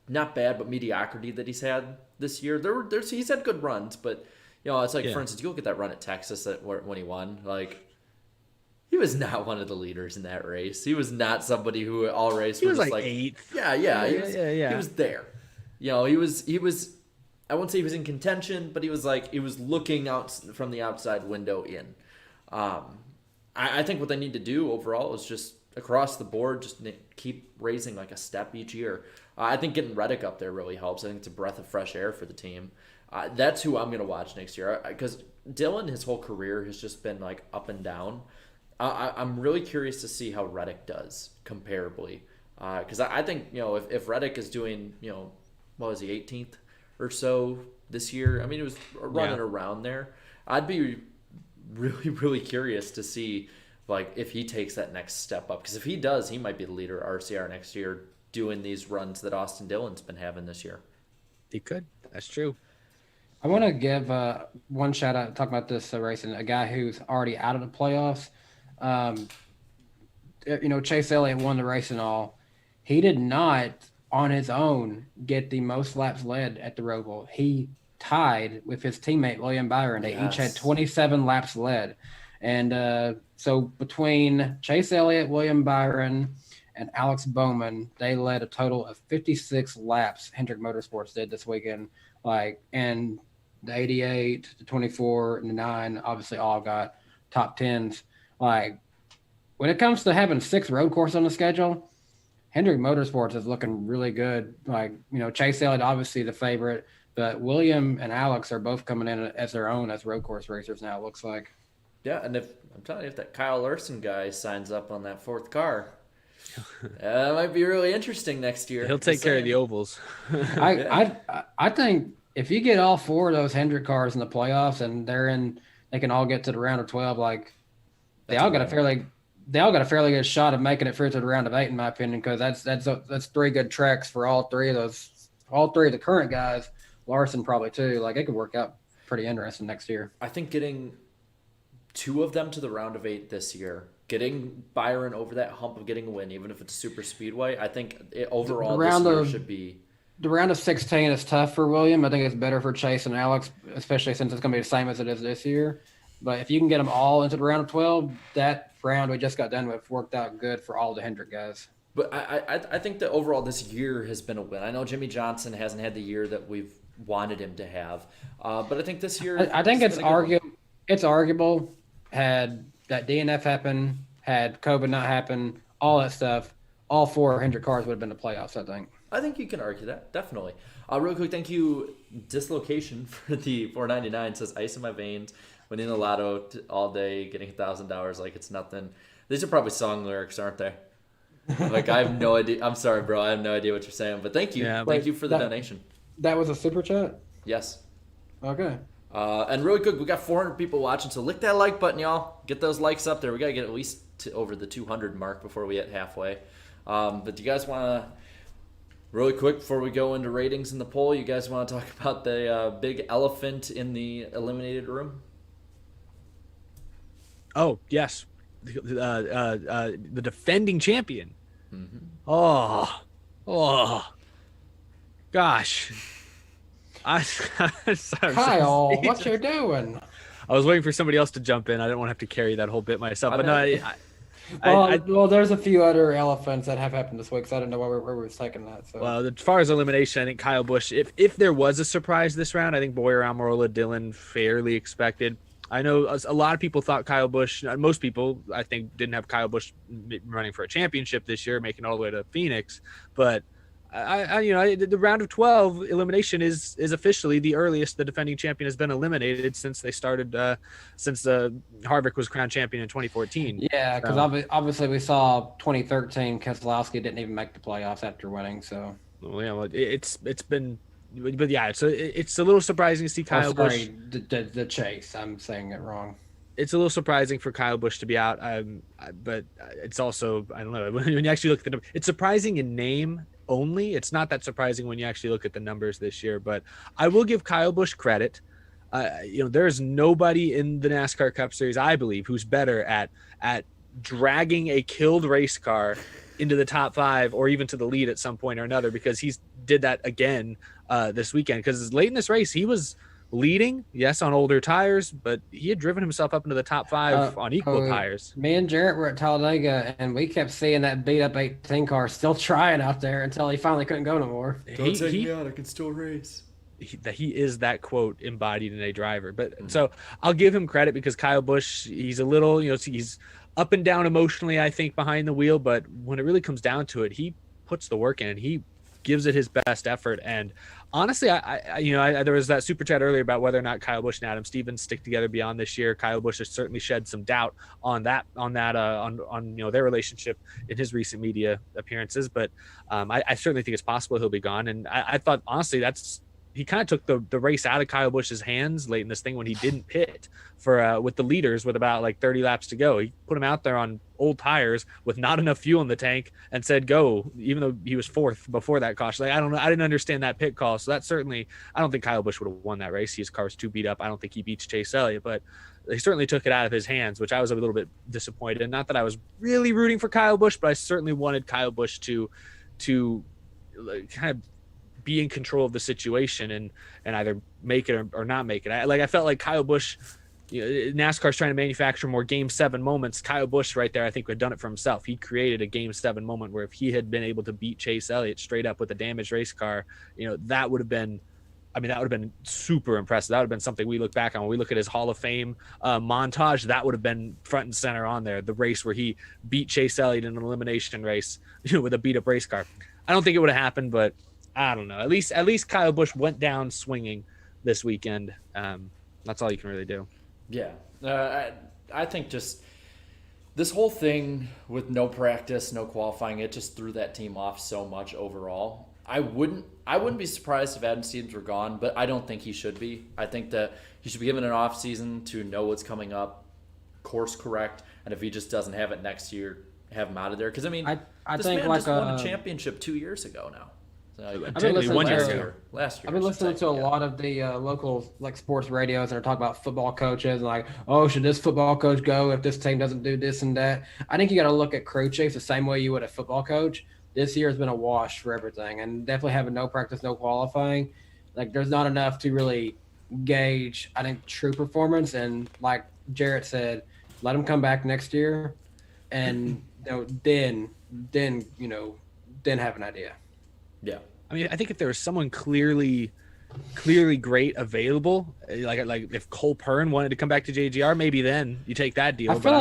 not bad but mediocrity that he's had this year. He's had good runs, but it's like, for instance, you look at that run at Texas when he won. Like, he was not one of the leaders in that race. He was not somebody who all race he was just like 8th. Yeah. He was there. He was. I won't say he was in contention, but he was looking out from the outside window in. I think what they need to do overall is just across the board, just keep raising like a step each year. I think getting Reddick up there really helps. I think it's a breath of fresh air for the team. That's who I'm going to watch next year, because Dillon, his whole career has just been like up and down. I'm really curious to see how Reddick does comparably, because I think if Reddick is doing what was he, 18th or so this year? I mean, it was running around there. I'd be really, really curious to see like if he takes that next step up, because if he does, he might be the leader of RCR next year, doing these runs that Austin Dillon's been having this year. He could. That's true. I want to give one shout out, talking about this racing, a guy who's already out of the playoffs. Chase Elliott won the race and all. He did not, on his own, get the most laps led at the Roval. He tied with his teammate, William Byron. They each had 27 laps led. And so between Chase Elliott, William Byron, and Alex Bowman, they led a total of 56 laps. Hendrick Motorsports did this weekend. And the 88, the 24, and the 9 obviously all got top tens. Like when it comes to having 6 road courses on the schedule, Hendrick Motorsports is looking really good. Like, Chase Elliott, obviously the favorite, but William and Alex are both coming in as their own as road course racers now, it looks like. Yeah, and if I'm telling you, if that Kyle Larson guy signs up on that 4th car, that might be really interesting next year. He'll take care of the ovals. I think if you get all 4 of those Hendrick cars in the playoffs and they can all get to the round of 12, like they all got a fairly good shot of making it through to the round of 8, in my opinion, because that's 3 good tracks for all 3 of the current guys. Larson probably too. Like it could work out pretty interesting next year. I think getting 2 of them to the round of 8 this year, getting Byron over that hump of getting a win, even if it's super speedway, I think overall this year should be. The round of 16 is tough for William. I think it's better for Chase and Alex, especially since it's going to be the same as it is this year. But if you can get them all into the round of 12, that round we just got done with worked out good for all the Hendrick guys. But I think that overall this year has been a win. I know Jimmy Johnson hasn't had the year that we've wanted him to have, but I think this year I think it's arguable. It's arguable. Had that DNF happen, had COVID not happen, all that stuff, all 4 Hendrick cars would have been the playoffs. I think you can argue that, definitely. Real quick, thank you, Dislocation, for the $4.99. Says ice in my veins, winning the lotto all day, getting $1,000 like it's nothing. These are probably song lyrics, aren't they? Like I have no idea. I'm sorry, bro. I have no idea what you're saying, but thank you. Yeah, thank you for the donation. That was a super chat? Yes. Okay. And really quick, we got 400 people watching, so lick that like button, y'all. Get those likes up there. We got to get at least over the 200 mark before we hit halfway. But do you guys want to, really quick, before we go into ratings in the poll, you guys want to talk about the big elephant in the eliminated room? Oh, yes. The defending champion. Mm-hmm. Oh, gosh. Kyle, what you doing? I was waiting for somebody else to jump in. I didn't want to have to carry that whole bit myself. But Well, there's a few other elephants that have happened this week, so I don't know where we were taking that. So. Well, as far as elimination, I think Kyle Busch, if there was a surprise this round, I think Boyer, Almirola, Dillon, fairly expected. I know a lot of people thought Kyle Busch, most people, I think, didn't have Kyle Busch running for a championship this year, making it all the way to Phoenix. But the round of 12 elimination is officially the earliest the defending champion has been eliminated since they started, since Harvick was crowned champion in 2014. Yeah, because obviously we saw 2013 Keselowski didn't even make the playoffs after winning. So it's been. But yeah, so it's a little surprising to see Kyle Busch. The chase. I'm saying it wrong. It's a little surprising for Kyle Busch to be out, but it's also, I don't know, when you actually look at the, it's surprising in name only. It's not that surprising when you actually look at the numbers this year. But I will give Kyle Busch credit. There's nobody in the NASCAR Cup Series, I believe, who's better at dragging a killed race car into the top 5 or even to the lead at some point or another, because he's did that again this weekend. Because late in this race, he was leading, yes, on older tires, but he had driven himself up into the top 5 on equal tires. Me and Jarrett were at Talladega, and we kept seeing that beat up 18 car still trying out there until he finally couldn't go no more. Don't take me out, I can still race. He is that quote embodied in a driver. But so I'll give him credit, because Kyle Busch, he's a little, he's up and down emotionally, I think, behind the wheel, but when it really comes down to it, he puts the work in and he gives it his best effort. And honestly, I there was that super chat earlier about whether or not Kyle Busch and Adam Stevens stick together beyond this year. Kyle Busch has certainly shed some doubt on their relationship in his recent media appearances, but I certainly think it's possible he'll be gone. And I thought, honestly, he kind of took the race out of Kyle Busch's hands late in this thing when he didn't pit for with the leaders with about like 30 laps to go. He put him out there on old tires with not enough fuel in the tank and said go, even though he was 4th before that caution. Like, I don't know, I didn't understand that pit call. So that certainly, I don't think Kyle Busch would have won that race. His car's too beat up. I don't think he beats Chase Elliott, but they certainly took it out of his hands, which I was a little bit disappointed in. Not that I was really rooting for Kyle Busch, but I certainly wanted Kyle Busch to kind of be in control of the situation and either make it or not make it. I felt like Kyle Busch, NASCAR's trying to manufacture more Game 7 moments. Kyle Busch right there, I think, had done it for himself. He created a Game 7 moment where if he had been able to beat Chase Elliott straight up with a damaged race car, that would have been I mean, that would have been super impressive. That would have been something we look back on when we look at his Hall of Fame montage. That would have been front and center on there. The race where he beat Chase Elliott in an elimination race with a beat up race car. I don't think it would have happened, but I don't know. At least Kyle Busch went down swinging this weekend. That's all you can really do. Yeah. I think just this whole thing with no practice, no qualifying, it just threw that team off so much overall. I wouldn't be surprised if Adam Stevens were gone, but I don't think he should be. I think that he should be given an off season to know what's coming up, course correct, and if he just doesn't have it next year, have him out of there. Because I mean, I this think man like just won a championship 2 years ago now. So, I've been listening last to- year. Last year. I've been listening to a lot of the local like sports radios, and they're talking about football coaches and like, oh, should this football coach go if this team doesn't do this and that? I think you got to look at crew chiefs the same way you would a football coach. This year has been a wash for everything, and definitely having no practice, no qualifying. Like, there's not enough to really gauge, I think, true performance. And like Jarrett said, let him come back next year, and then have an idea. Yeah. I mean, I think if there was someone clearly great available, like if Cole Pern wanted to come back to JGR, maybe then you take that deal. I feel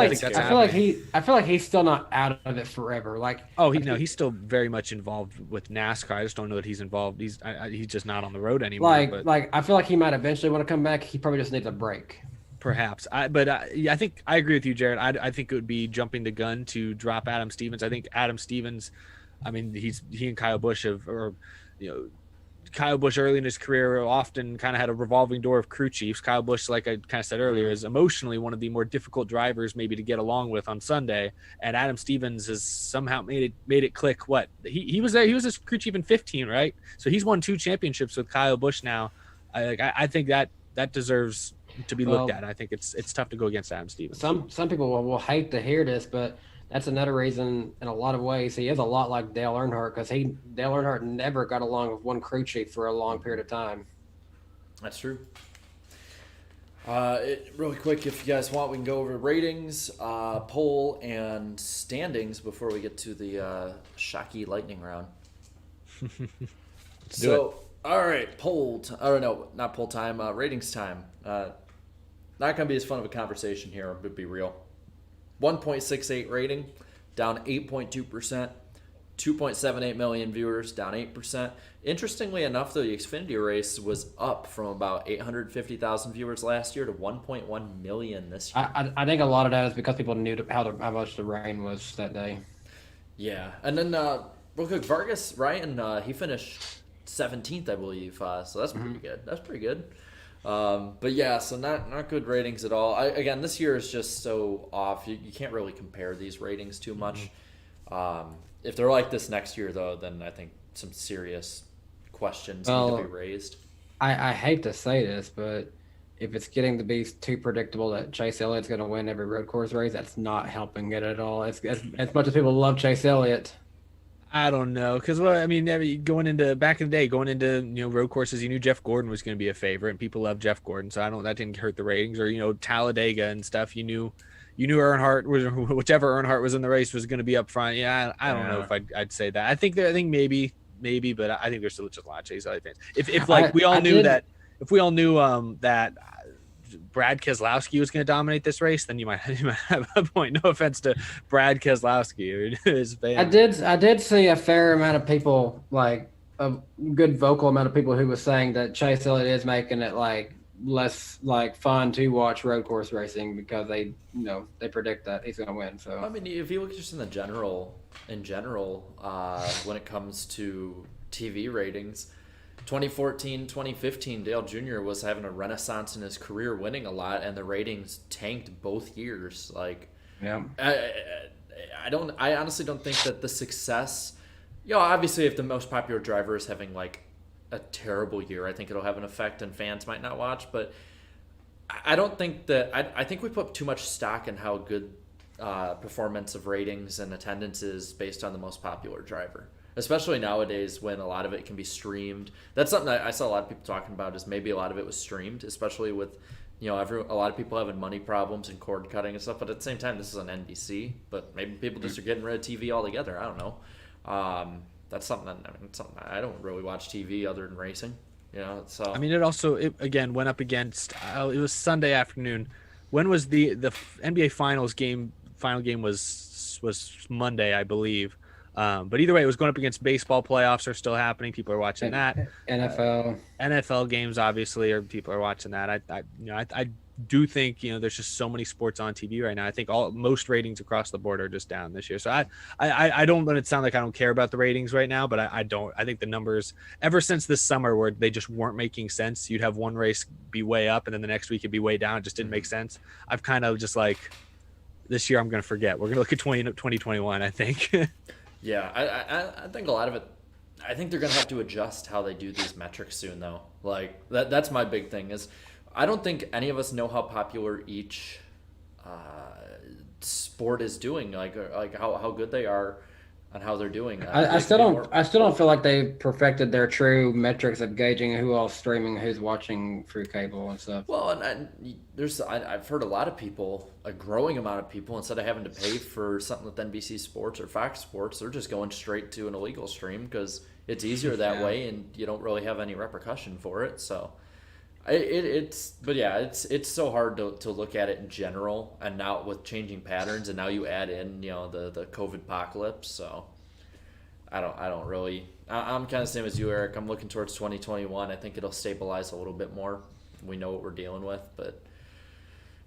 like he's still not out of it forever. Like, he's still very much involved with NASCAR. I just don't know that he's involved. He's just not on the road anymore. I feel like he might eventually want to come back. He probably just needs a break. Perhaps. I think I agree with you, Jared. I think it would be jumping the gun to drop Adam Stevens. I think Adam Stevens, I mean, he and Kyle Busch Kyle Busch early in his career often kind of had a revolving door of crew chiefs. Kyle Busch, like I kind of said earlier, is emotionally one of the more difficult drivers maybe to get along with on Sunday. And Adam Stevens has somehow made it click. What he was there, he was a crew chief in 15, right? So he's won 2 championships with Kyle Busch now. I think that deserves to be looked at. I think it's tough to go against Adam Stevens. Some people will hate to hear this, but that's another reason in a lot of ways he is a lot like Dale Earnhardt, because Dale Earnhardt never got along with one crew chief for a long period of time. That's true. Really quick, if you guys want, we can go over ratings, poll, and standings before we get to the Shockey lightning round. Let's do it. All right, not poll time, ratings time. Not going to be as fun of a conversation here, but be real. 1.68 rating, down 8.2%. 2.78 million viewers, down 8%. Interestingly enough, though, the Xfinity race was up from about 850,000 viewers last year to 1.1 million this year. I think a lot of that is because people knew how much the rain was that day. Yeah, and then real quick, Vargas Ryan, he finished 17th, I believe. So that's pretty good. That's pretty good. But yeah, so not good ratings at all. Again, this year is just so off. You can't really compare these ratings too much. If they're like this next year, though, then I think some serious questions need to be raised. I hate to say this, but if it's getting to be too predictable that Chase Elliott's going to win every road course race, that's not helping it at all. As much as people love Chase Elliott. I don't know, because going into road courses, you knew Jeff Gordon was going to be a favorite, and people love Jeff Gordon, so that didn't hurt the ratings. Or Talladega and stuff, you knew Earnhardt was, whichever Earnhart was in the race was going to be up front. Yeah, I don't know if I'd say that. I think maybe, but I think there's still just a lot of Chase Elliott fans. If we all knew that Brad Keselowski was going to dominate this race, then you might have a point. No offense to Brad Keselowski or his fans. I did see a fair amount of people, like a good vocal amount of people, who was saying that Chase Elliott is making it like less like fun to watch road course racing because they predict that he's going to win. So I mean, if you look just in general, when it comes to TV ratings, 2014, 2015, Dale Jr. was having a renaissance in his career, winning a lot, and the ratings tanked both years. Like, yeah, I honestly don't think that the success, obviously if the most popular driver is having like a terrible year, I think it'll have an effect and fans might not watch, but I don't think that, I think we put too much stock in how good performance of ratings and attendance is based on the most popular driver. Especially nowadays when a lot of it can be streamed. That's something that I saw a lot of people talking about, is maybe a lot of it was streamed, especially with, a lot of people having money problems and cord cutting and stuff. But at the same time, this is on NBC. But maybe people just are getting rid of TV altogether. I don't know. That's something I don't really watch TV other than racing. You know, so I mean, it again went up against. It was Sunday afternoon. When was the NBA Final game was Monday, I believe. But either way, it was going up against baseball playoffs are still happening. People are watching that. NFL. NFL games, obviously, or people are watching that. I do think there's just so many sports on TV right now. I think most ratings across the board are just down this year. So I don't let it sound like I don't care about the ratings right now, but I don't. I think the numbers ever since this summer where they just weren't making sense. You'd have one race be way up and then the next week it'd be way down. It just didn't make sense. I've kind of just like this year I'm going to forget. We're going to look at 2021, I think. Yeah, I think a lot of it. I think they're going to have to adjust how they do these metrics soon, though. Like that's my big thing is I don't think any of us know how popular each sport is doing, like how good they are and how they're doing. I still don't feel like they perfected their true metrics of gauging who else streaming, who's watching through cable and stuff. Well, and I've heard a lot of people, a growing amount of people, instead of having to pay for something with NBC Sports or Fox Sports, they're just going straight to an illegal stream because it's easier that way, and you don't really have any repercussion for it. So, it's so hard to look at it in general, and now with changing patterns, and now you add in the COVID apocalypse. So, I don't really. I'm kind of the same as you, Eric. I'm looking towards 2021. I think it'll stabilize a little bit more. We know what we're dealing with, but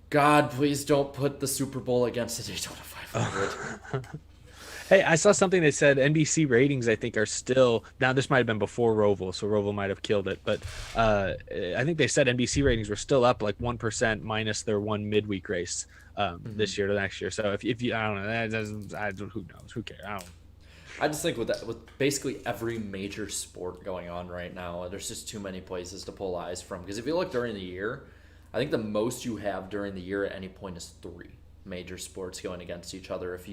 God, please don't put the Super Bowl against the Daytona 500. Hey, I saw something that said NBC ratings, I think, are still now. This might have been before Roval, so Roval might have killed it. But I think they said NBC ratings were still up like 1% minus their one midweek race this year to next year. So if you, I don't know, who knows? Who cares? I just think with basically every major sport going on right now, there's just too many places to pull eyes from. Because if you look during the year, I think the most you have during the year at any point is 3 major sports going against each other. If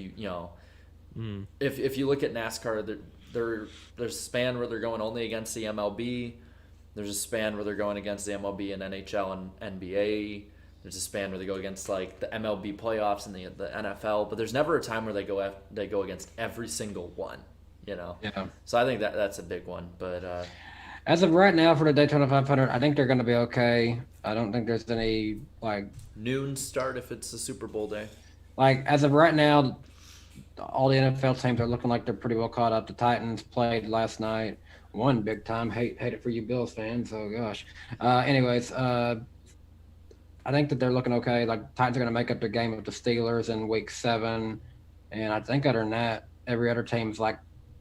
if you look at NASCAR, there's a span where they're going only against the MLB. There's a span where they're going against the MLB and NHL and NBA. There's a span where they go against like the MLB playoffs and the NFL. But there's never a time where they go against every single one. Yeah. So I think that's a big one. But as of right now for the Daytona 500, I think they're going to be okay. I don't think there's any noon start if it's a Super Bowl day. As of right now, all the NFL teams are looking like they're pretty well caught up. The Titans played last night, won big time. Hate it for you Bills fans. Oh gosh. Anyways, I think that they're looking okay. Titans are going to make up their game with the Steelers in Week 7, and I think other than that, every other team's like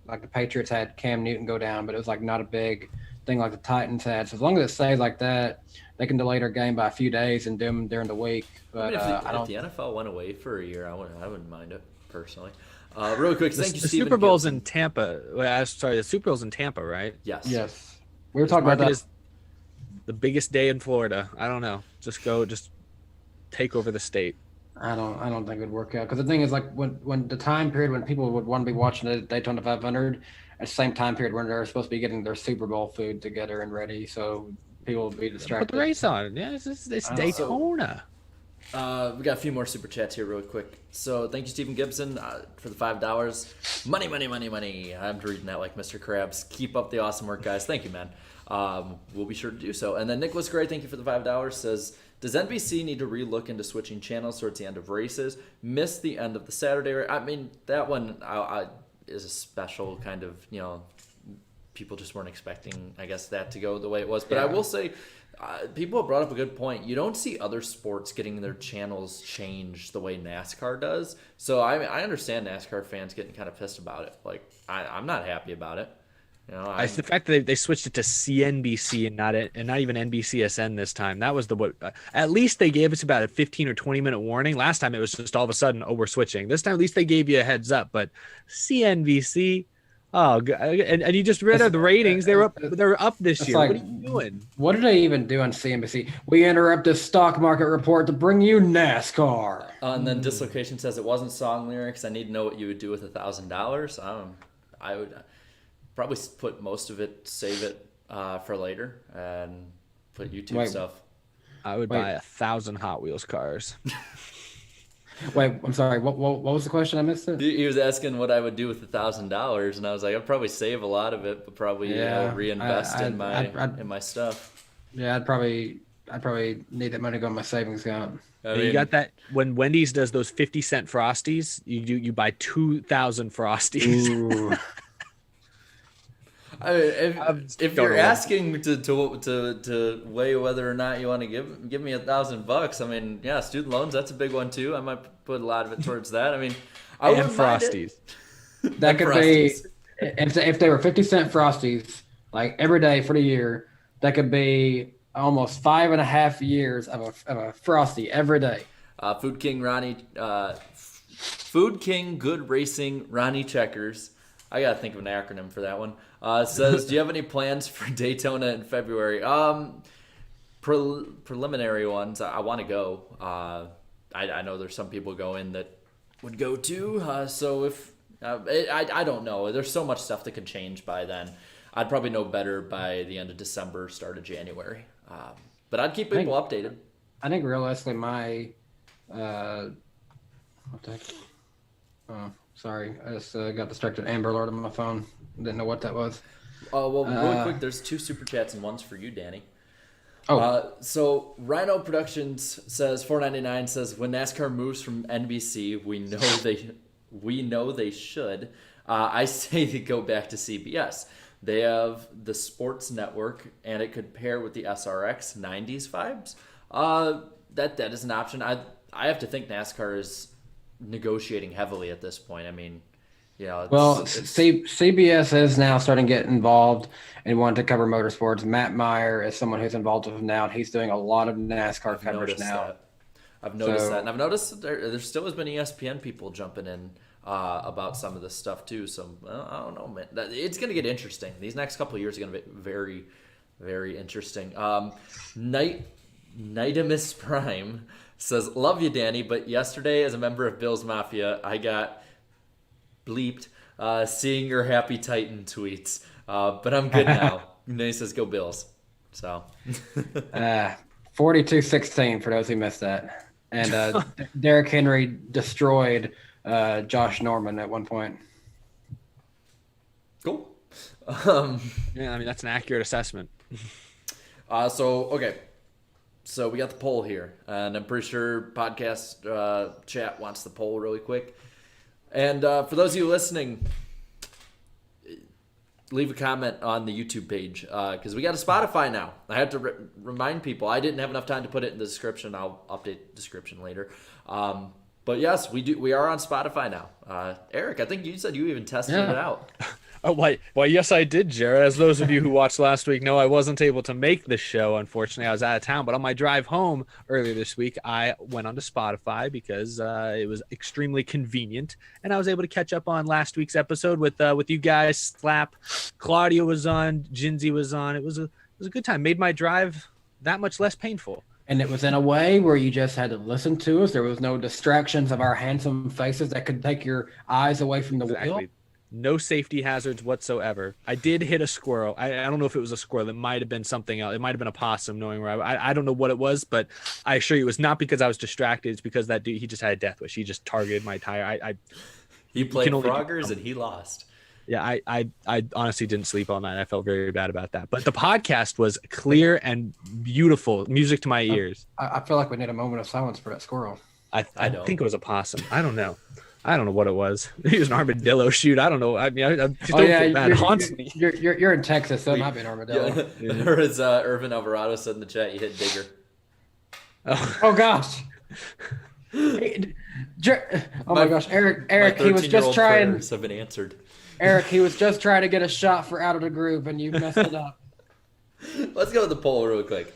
the Patriots had Cam Newton go down, but it was not a big thing like the Titans had. So as long as it stays like that, they can delay their game by a few days and do them during the week. But if the NFL went away for a year, I wouldn't mind it personally. Really quick, thank you, Stephen. The Super Bowl's in Tampa. The Super Bowl's in Tampa, right? Yes. We were talking about that. Is the biggest day in Florida. I don't know. Just take over the state. I don't think it would work out because the thing is when the time period when people would want to be watching the Daytona 500 at the same time period when they're supposed to be getting their Super Bowl food together and ready, so people would be distracted. Put the race on. Yeah, it's Daytona. We got a few more super chats here real quick. So thank you, Stephen Gibson, for the $5. Money. I'm reading that like Mr. Krabs. Keep up the awesome work, guys. Thank you, man. We'll be sure to do so. And then Nicholas Gray, thank you for the $5, says, does NBC need to relook into switching channels towards the end of races? Missed the end of the Saturday. I mean, that one is a special kind of, people just weren't expecting, I guess, that to go the way it was. But I will say, people have brought up a good point. You don't see other sports getting their channels changed the way NASCAR does. So I understand NASCAR fans getting kind of pissed about it. I'm not happy about it. The fact that they switched it to CNBC and not even NBCSN this time. That was at least they gave us about a 15 or 20 minute warning. Last time it was just all of a sudden, we're switching. This time at least they gave you a heads up. But CNBC. Oh, and you just read out the ratings. They're up this year. What are you doing? What did they even do on CNBC? We interrupt the stock market report to bring you NASCAR. And then Dislocation says it wasn't song lyrics. I need to know what you would do with $1,000. I would probably put most of it, save it for later, and put YouTube stuff. I would buy 1,000 Hot Wheels cars. Wait, I'm sorry. What was the question? I missed it. He was asking what I would do with $1,000, and I was like, I'd probably save a lot of it, but probably reinvest in my stuff. Yeah, I'd probably need that money to go in my savings account. You got that when Wendy's does those 50-cent Frosties, you buy 2,000 Frosties. Ooh. I mean, if you're asking to weigh whether or not you want to give me $1,000, I mean, yeah, student loans, that's a big one too. I might put a lot of it towards that. I mean, I and wouldn't mind Frosties. it. That could be if they were 50-cent Frosties like every day for the year. That could be almost 5.5 years of a Frosty every day. Food King Good Racing Ronnie Checkers. I gotta think of an acronym for that one. Says, do you have any plans for Daytona in February? Preliminary ones. I want to go. I know there's some people going that would go too. So if I don't know, there's so much stuff that could change by then. I'd probably know better by the end of December, start of January. But I'd keep people updated. I think realistically, my what the heck? Oh, sorry, I just got distracted. Amber Alert on my phone. Didn't know what that was. Well, really quick, there's 2 super chats and one's for you, Danny. So Rhino Productions says $4.99 says when NASCAR moves from NBC, we know they should. I say they go back to CBS. They have the sports network, and it could pair with the SRX 90s vibes. That is an option. I have to think NASCAR is negotiating heavily at this point. I mean, CBS is now starting to get involved and wanting to cover motorsports. Matt Meyer is someone who's involved with them now, and he's doing a lot of NASCAR coverage now. I've noticed that, and I've noticed there still has been ESPN people jumping in about some of this stuff too. So I don't know, man. It's going to get interesting. These next couple of years are going to be very, very interesting. Nitimus Prime says, "Love you, Danny, but yesterday as a member of Bills Mafia, I got bleeped seeing your Happy Titan tweets. But I'm good now." And then he says, "Go Bills." So 42-16 for those who missed that. And Derrick Henry destroyed Josh Norman at one point. Cool. Yeah, I mean, that's an accurate assessment. So we got the poll here, and I'm pretty sure podcast chat wants the poll really quick. And for those of you listening, leave a comment on the YouTube page because we got a Spotify now. I had to remind people. I didn't have enough time to put it in the description. I'll update the description later. But yes, we are on Spotify now. Eric, I think you said you even tested it out. Oh, why, yes, I did, Jared. As those of you who watched last week know, I wasn't able to make the show, unfortunately. I was out of town. But on my drive home earlier this week, I went onto Spotify because it was extremely convenient. And I was able to catch up on last week's episode with you guys. Slap, Claudia was on, Jinsey was on. It was a good time. Made my drive that much less painful. And it was in a way where you just had to listen to us. There was no distractions of our handsome faces that could take your eyes away from the wheel. No safety hazards whatsoever. I did hit a squirrel. I don't know if it was a squirrel. It might have been something else. It might have been a possum, knowing where I don't know what it was, but I assure you it was not because I was distracted. It's because that dude, he just had a death wish. He just targeted my tire. He played Froggers and he lost. Yeah, I honestly didn't sleep all night. I felt very bad about that. But the podcast was clear and beautiful. Music to my ears. I feel like we need a moment of silence for that squirrel. I think it was a possum. I don't know. I don't know what it was. He was an armadillo. Shoot, I don't know. I mean, I just don't think that haunts me. You're in Texas, so it might be an armadillo. Yeah. Or as Irvin Alvarado said in the chat, you hit Digger. Oh gosh. My gosh, Eric, he was just trying. Prayers have been answered. Eric, he was just trying to get a shot for out of the group, and you messed it up. Let's go with the poll real quick.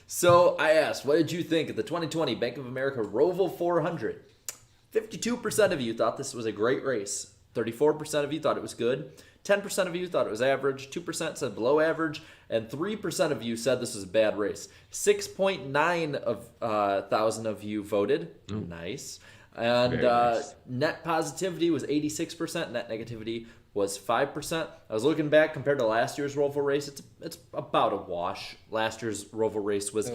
So I asked, what did you think of the 2020 Bank of America Roval 400? 52% of you thought this was a great race. 34% of you thought it was good. 10% of you thought it was average. 2% said below average. And 3% of you said this was a bad race. 6.9 thousand of you voted. Nice. And nice. Net positivity was 86%. Net negativity was 5%. I was looking back compared to last year's Roval race. It's about a wash. Last year's Roval race was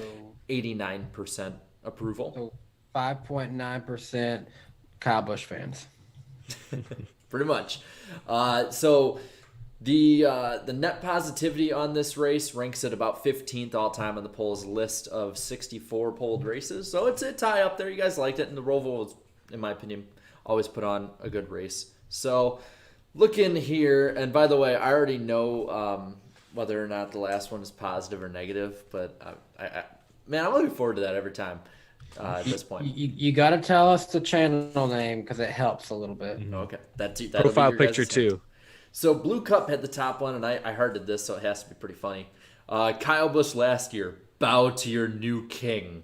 89% approval. 5.9% Kyle Busch fans. Pretty much. So the net positivity on this race ranks at about 15th all time on the polls list of 64 polled races. So it's a tie up there. You guys liked it, and the Roval was, in my opinion, always put on a good race. So look in here, and by the way, I already know whether or not the last one is positive or negative, but man, I'm looking forward to that every time. At this point, you got to tell us the channel name because it helps a little bit. okay, that'll Profile be your picture guys' too. So Blue Cup had the top one, and I hearted this, so it has to be pretty funny. Kyle Busch last year, bow to your new king,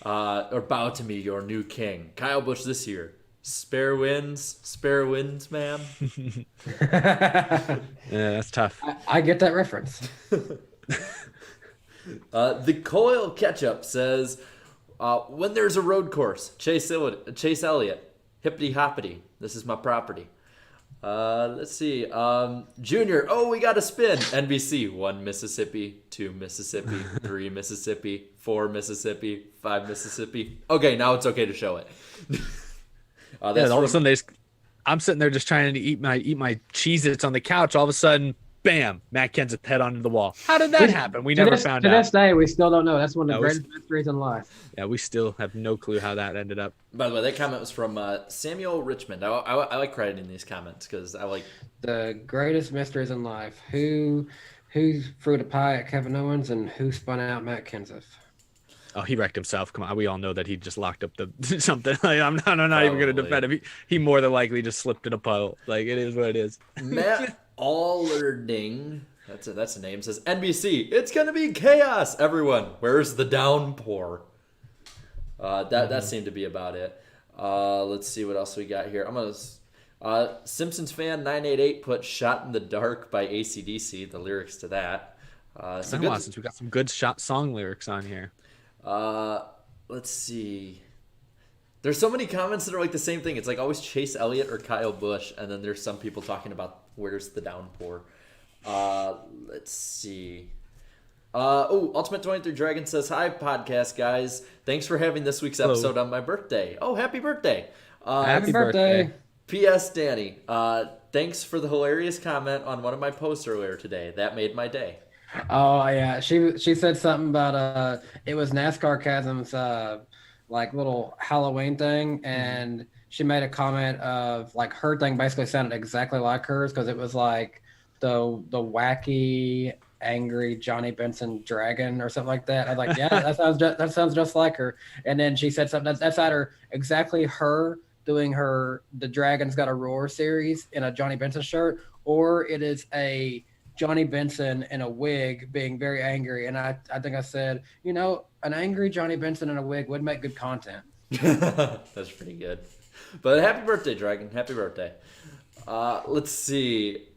or bow to me, your new king. Kyle Busch this year, spare wins, man. Yeah, that's tough. I get that reference. The Coil Ketchup says, when there's a road course, Chase Elliott, hippity hoppity, this is my property. Let's see. Junior, we got a spin. NBC, 1 Mississippi, 2 Mississippi, 3 Mississippi, 4 Mississippi, 5 Mississippi. Okay, now it's okay to show it. All of a sudden, I'm sitting there just trying to eat my Cheez-Its on the couch. All of a sudden, bam, Matt Kenseth head onto the wall. How did that happen? We never found out. To this day, we still don't know. That's one of the greatest mysteries in life. Yeah, we still have no clue how that ended up. By the way, that comment was from Samuel Richmond. I like crediting these comments because I like the greatest mysteries in life. Who threw the pie at Kevin Owens and who spun out Matt Kenseth? Oh, he wrecked himself. Come on, we all know that he just locked up the something. Like, I'm not even going to defend him. He more than likely just slipped in a puddle. Like, it is what it is. Matt Allerding. That's a name. Says NBC. It's gonna be chaos. Everyone, where's the downpour? That seemed to be about it. Let's see what else we got here. I'm gonna Simpsons fan 988 put "Shot in the Dark" by AC/DC. The lyrics to that. It's been a while since we got some good song lyrics on here. Let's see. There's so many comments that are like the same thing. It's like always Chase Elliott or Kyle Busch, and then there's some people talking about where's the downpour. Let's see. Ultimate 23 Dragon says, "Hi, podcast guys. Thanks for having this week's episode on my birthday. Oh, happy birthday. Happy birthday. P.S. Danny, thanks for the hilarious comment on one of my posts earlier today. That made my day." Oh yeah, she said something about it was NASCAR Chasm's like little Halloween thing, and she made a comment of like her thing basically sounded exactly like hers because it was like the wacky angry Johnny Benson dragon or something like that. I was like, yeah, that sounds just like her. And then she said something that's either exactly her doing the Dragon's Got a Roar series in a Johnny Benson shirt, or it is a Johnny Benson in a wig being very angry. And I think I said, an angry Johnny Benson in a wig would make good content. That's pretty good. But happy birthday, Dragon. Happy birthday. Let's see.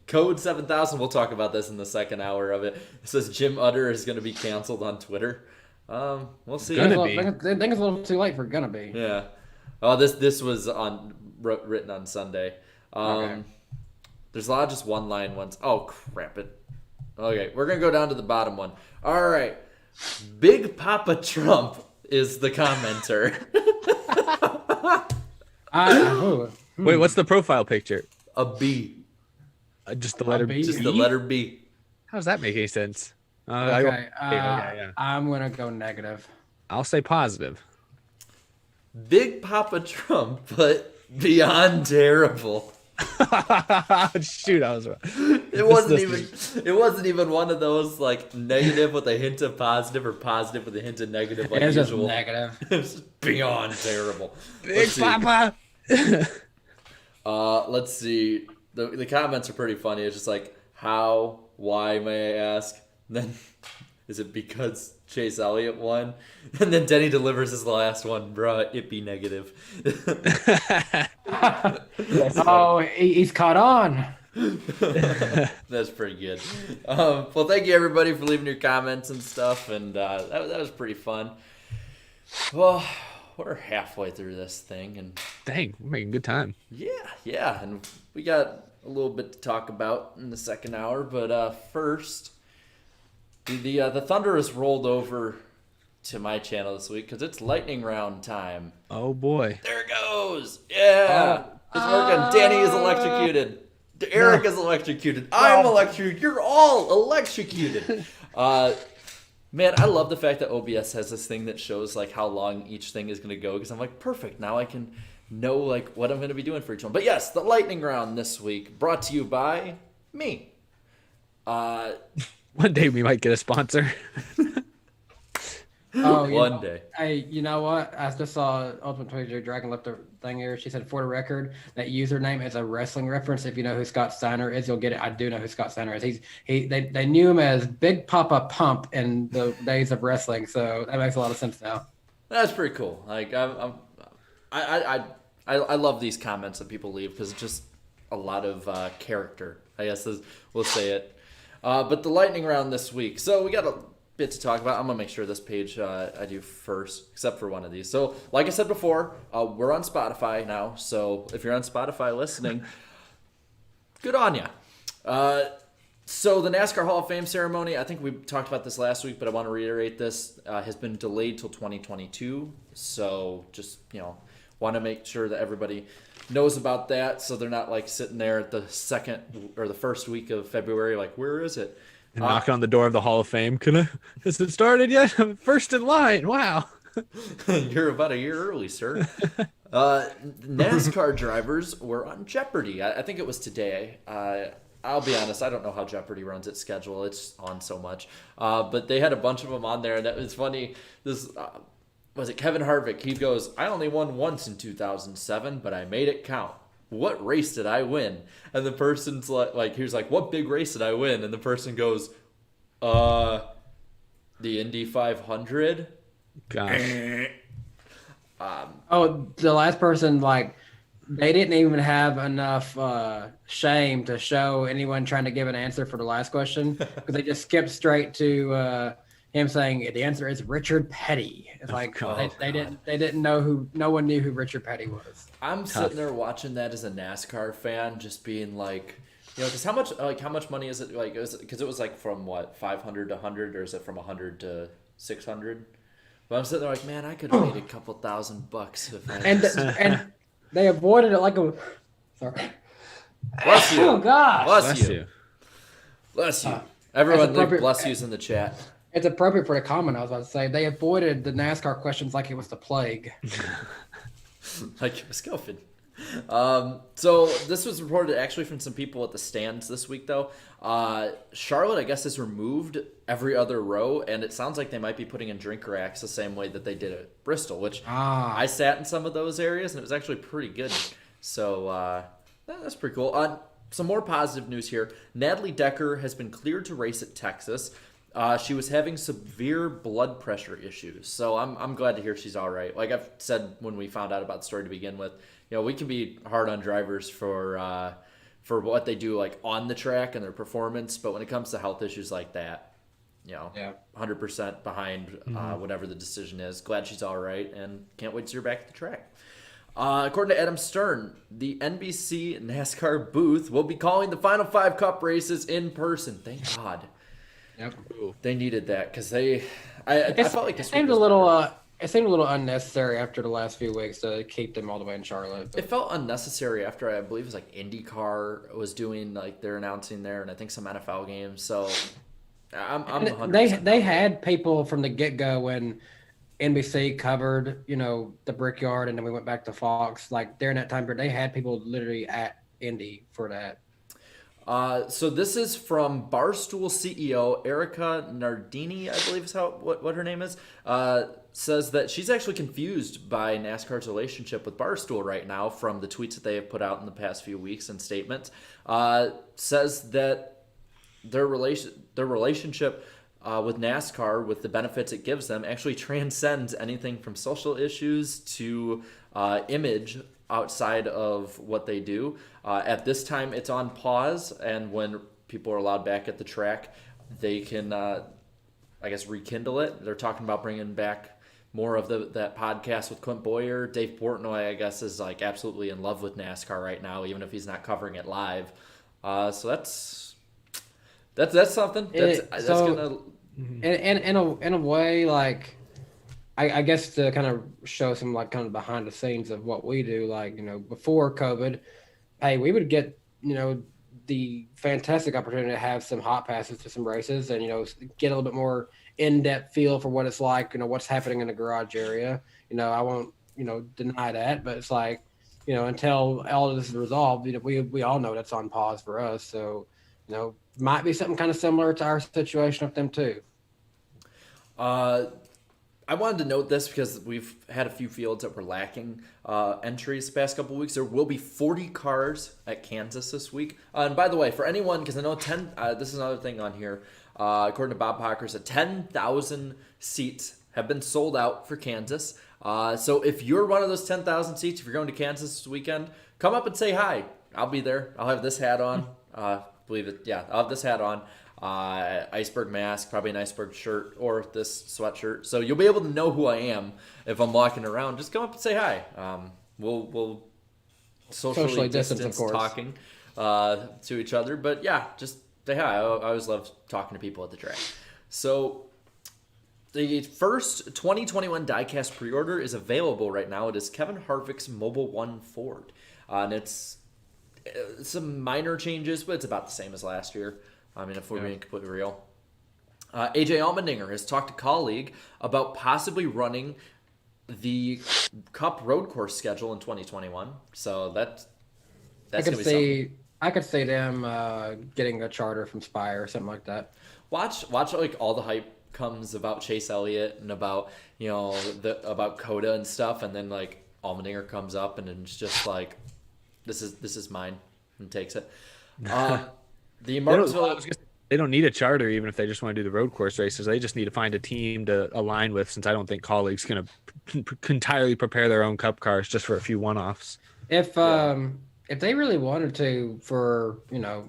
Code 7000. We'll talk about this in the second hour of it. It says Jim Utter is going to be canceled on Twitter. We'll see. I think it's a little too late for gonna be. Yeah. Oh, this was written on Sunday. Okay. There's a lot of just one-line ones. Oh, crap it. Okay, we're going to go down to the bottom one. All right. Big Papa Trump is the commenter. Wait, what's the profile picture? A B. Just the letter B? Just the letter B. How does that make any sense? Okay. Yeah. I'm going to go negative. I'll say positive. Big Papa Trump, but beyond terrible. Shoot, I was right. It wasn't even one of those like negative with a hint of positive or positive with a hint of negative like it's usual. Just negative. It was beyond terrible. Big Papa. Let's see. The comments are pretty funny. It's just like, how, why, may I ask? And then, is it because Chase Elliott won? And then Denny delivers his last one, bruh, it be negative. He's caught on. That's pretty good. Well, thank you everybody for leaving your comments and stuff, and that was pretty fun. Well, we're halfway through this thing, and dang, we're making good time. Yeah, and we got a little bit to talk about in the second hour, but first, the Thunder has rolled over to my channel this week because it's lightning round time. Oh boy. There it goes. Yeah. It's working. Danny is electrocuted. Eric is electrocuted. I'm electrocuted. You're all electrocuted. Man, I love the fact that OBS has this thing that shows like how long each thing is going to go because I'm like, perfect. Now I can know like what I'm going to be doing for each one. But yes, the lightning round this week brought to you by me. One day we might get a sponsor. Oh, One day. Hey, you know what? I just saw Ultimate 23 Dragon left a thing here. She said, for the record, that username is a wrestling reference. If you know who Scott Steiner is, you'll get it. I do know who Scott Steiner is. They knew him as Big Papa Pump in the days of wrestling, so that makes a lot of sense now. That's pretty cool. Like I love these comments that people leave because it's just a lot of character. I guess we'll say it. But the lightning round this week. So we got a bit to talk about. I'm gonna make sure this page I do first, except for one of these. So, like I said before, we're on Spotify now. So if you're on Spotify listening, good on ya. So the NASCAR Hall of Fame ceremony, I think we talked about this last week, but I want to reiterate this, has been delayed till 2022. So just want to make sure that everybody knows about that, so they're not like sitting there at the second or the first week of February, like where is it? And knock on the door of the Hall of Fame. Has it started yet? I'm first in line. Wow. You're about a year early, sir. NASCAR drivers were on Jeopardy. I think it was today. I'll be honest, I don't know how Jeopardy runs its schedule. It's on so much. But they had a bunch of them on there, and that was funny. This was it Kevin Harvick? He goes, I only won once in 2007, but I made it count. What race did I win? And the person's like, he was like, what big race did I win? And the person goes, the Indy 500. Gosh. The last person, like, they didn't even have enough shame to show anyone trying to give an answer for the last question because they just skipped straight to him saying the answer is Richard Petty. It's like they didn't know who. No one knew who Richard Petty was. I'm sitting there watching that as a NASCAR fan, just being like, because how much money is it? Like, because it was like from what 500 to 100, or is it from 100 to 600? But I'm sitting there like, man, I could have made a couple $1,000 if I and they avoided it like a. Sorry. Bless you. Oh gosh. Bless you. Bless you. Everyone leave bless yous in the chat. It's appropriate for the comment I was about to say. They avoided the NASCAR questions like it was the plague. Like it was COVID. So this was reported actually from some people at the stands this week, though. Charlotte, I guess, has removed every other row, and it sounds like they might be putting in drink racks the same way that they did at Bristol, which I sat in some of those areas, and it was actually pretty good. So that's pretty cool. Some more positive news here. Natalie Decker has been cleared to race at Texas. She was having severe blood pressure issues, so I'm glad to hear she's all right. Like I've said when we found out about the story to begin with, we can be hard on drivers for what they do like on the track and their performance, but when it comes to health issues like that, 100% behind whatever the decision is. Glad she's all right, and can't wait to see her back at the track. According to Adam Stern, the NBC NASCAR booth will be calling the Final 5 Cup races in person. Thank God. Yep. They needed that because I felt like it seemed a little unnecessary after the last few weeks to keep them all the way in Charlotte. But. It felt unnecessary after I believe it was like IndyCar was doing like they're announcing there, and I think some NFL games. So I'm 100%. They had people from the get go when NBC covered the Brickyard, and then we went back to Fox. Like during that time period, they had people literally at Indy for that. So this is from Barstool CEO Erica Nardini, I believe is what her name is, says that she's actually confused by NASCAR's relationship with Barstool right now from the tweets that they have put out in the past few weeks and statements. Says that their relationship with NASCAR, with the benefits it gives them, actually transcends anything from social issues to image outside of what they do. At this time, it's on pause, and when people are allowed back at the track, they can, rekindle it. They're talking about bringing back more of that podcast with Clint Boyer. Dave Portnoy, I guess, is like absolutely in love with NASCAR right now, even if he's not covering it live. So that's something. That's gonna. In a way, like I guess to kind of show some like kind of behind the scenes of what we do, like, before COVID, hey, we would get, the fantastic opportunity to have some hot passes to some races and, get a little bit more in-depth feel for what it's like, what's happening in the garage area. I won't, deny that, but it's like, until all of this is resolved, we all know that's on pause for us. So, might be something kind of similar to our situation with them too. I wanted to note this because we've had a few fields that were lacking entries the past couple of weeks. There will be 40 cars at Kansas this week. And by the way, for anyone, because I know this is another thing on here, according to Bob Pockers, 10,000 seats have been sold out for Kansas. So if you're one of those 10,000 seats, if you're going to Kansas this weekend, come up and say hi. I'll be there. I'll have this hat on. Believe it. Yeah, I'll have this hat on. Iceberg mask, probably an Iceberg shirt or this sweatshirt. So you'll be able to know who I am if I'm walking around. Just come up and say hi. We'll socially distance, of course, talking to each other. But yeah, just say hi. I always love talking to people at the track. So the first 2021 diecast pre-order is available right now. It is Kevin Harvick's Mobile One Ford. And it's some minor changes, but it's about the same as last year. I mean, if we're being completely real. AJ Allmendinger has talked to Colleague about possibly running the Cup road course schedule in 2021. So that's going to be something. I could see them getting a charter from Spire or something like that. Watch like all the hype comes about Chase Elliott and about, about Coda and stuff, and then like Allmendinger comes up and it's just like, this is mine, and takes it. The Martinsville, they don't need a charter even if they just want to do the road course races. They just need to find a team to align with, since I don't think Colleague's going to entirely prepare their own Cup cars just for a few one-offs. If they really wanted to for,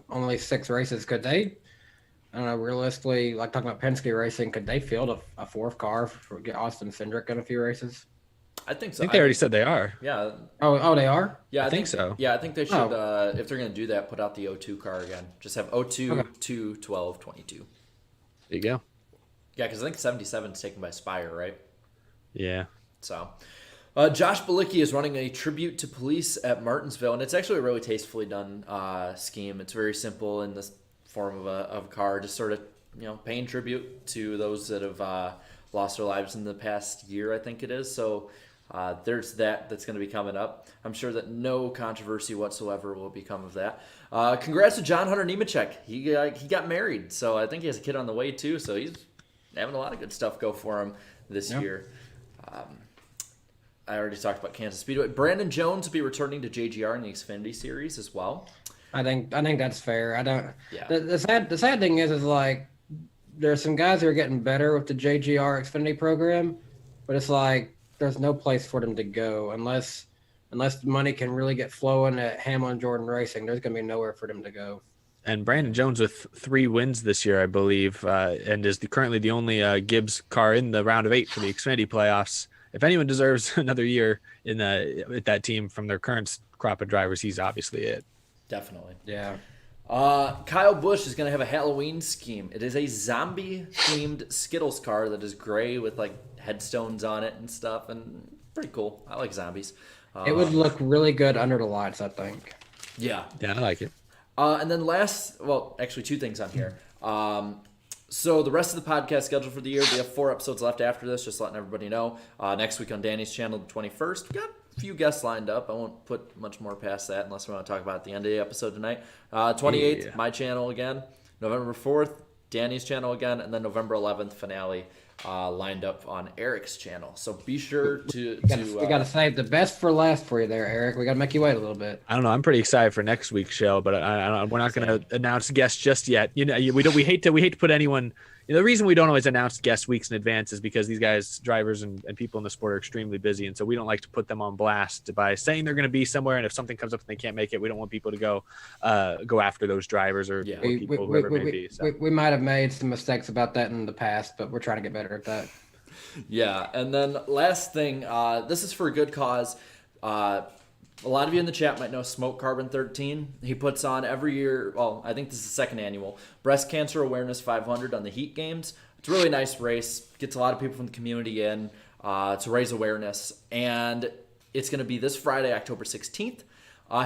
only 6 races, could they, I don't know, realistically, like talking about Penske Racing, could they field a 4th car for get Austin Cindric in a few races? I think so. I think they already said they are. Yeah. Oh, they are? Yeah, I think so. Yeah, I think they should, if they're going to do that, put out the 02 car again. Just have 02, 2, 12, 22. There you go. Yeah, because I think 77 is taken by Spire, right? Yeah. So, Josh Balicki is running a tribute to police at Martinsville, and it's actually a really tastefully done scheme. It's very simple in the form of a car, just sort of, paying tribute to those that have lost their lives in the past year, I think it is. So, there's that's going to be coming up. I'm sure that no controversy whatsoever will become of that. Congrats to John Hunter Nemechek. He got married, so I think he has a kid on the way too. So he's having a lot of good stuff go for him this year. I already talked about Kansas Speedway. Brandon Jones will be returning to JGR in the Xfinity Series as well. I think that's fair. I don't. Yeah. The sad thing is like there's some guys who are getting better with the JGR Xfinity program, but it's like there's no place for them to go unless money can really get flowing at Hamlin Jordan Racing. There's going to be nowhere for them to go. And Brandon Jones with 3 wins this year, I believe, and is currently the only Gibbs car in the round of 8 for the Xfinity playoffs. If anyone deserves another year in with that team from their current crop of drivers, he's obviously it. Definitely. Yeah. Kyle Busch is going to have a Halloween scheme. It is a zombie-themed Skittles car that is gray with like headstones on it and stuff, and pretty cool. I like zombies. It would look really good under the lights, I think. Yeah. Yeah, I like it. And then actually 2 things on here. So the rest of the podcast schedule for the year, we have 4 episodes left after this, just letting everybody know. Next week on Danny's channel, the 21st, we got a few guests lined up. I won't put much more past that unless we want to talk about it at the end of the episode tonight. 28th, my channel again. November 4th, Danny's channel again. And then November 11th, finale lined up on Eric's channel. So be sure to we got to save the best for last for you there, Eric. We got to make you wait a little bit. I don't know. I'm pretty excited for next week's show, but we're not going to announce guests just yet. We hate to put anyone. The reason we don't always announce guest weeks in advance is because these guys, drivers and people in the sport, are extremely busy, and so we don't like to put them on blast by saying they're going to be somewhere. And if something comes up and they can't make it, we don't want people to go after those drivers or people, whoever it may be. So. We might have made some mistakes about that in the past, but we're trying to get better at that. Yeah, and then last thing, this is for a good cause. A lot of you in the chat might know Smoke Carbon 13. He puts on every year, well, I think this is the second annual, Breast Cancer Awareness 500 on the Heat Games. It's a really nice race. Gets a lot of people from the community in. to raise awareness. And it's going to be this Friday, October 16th.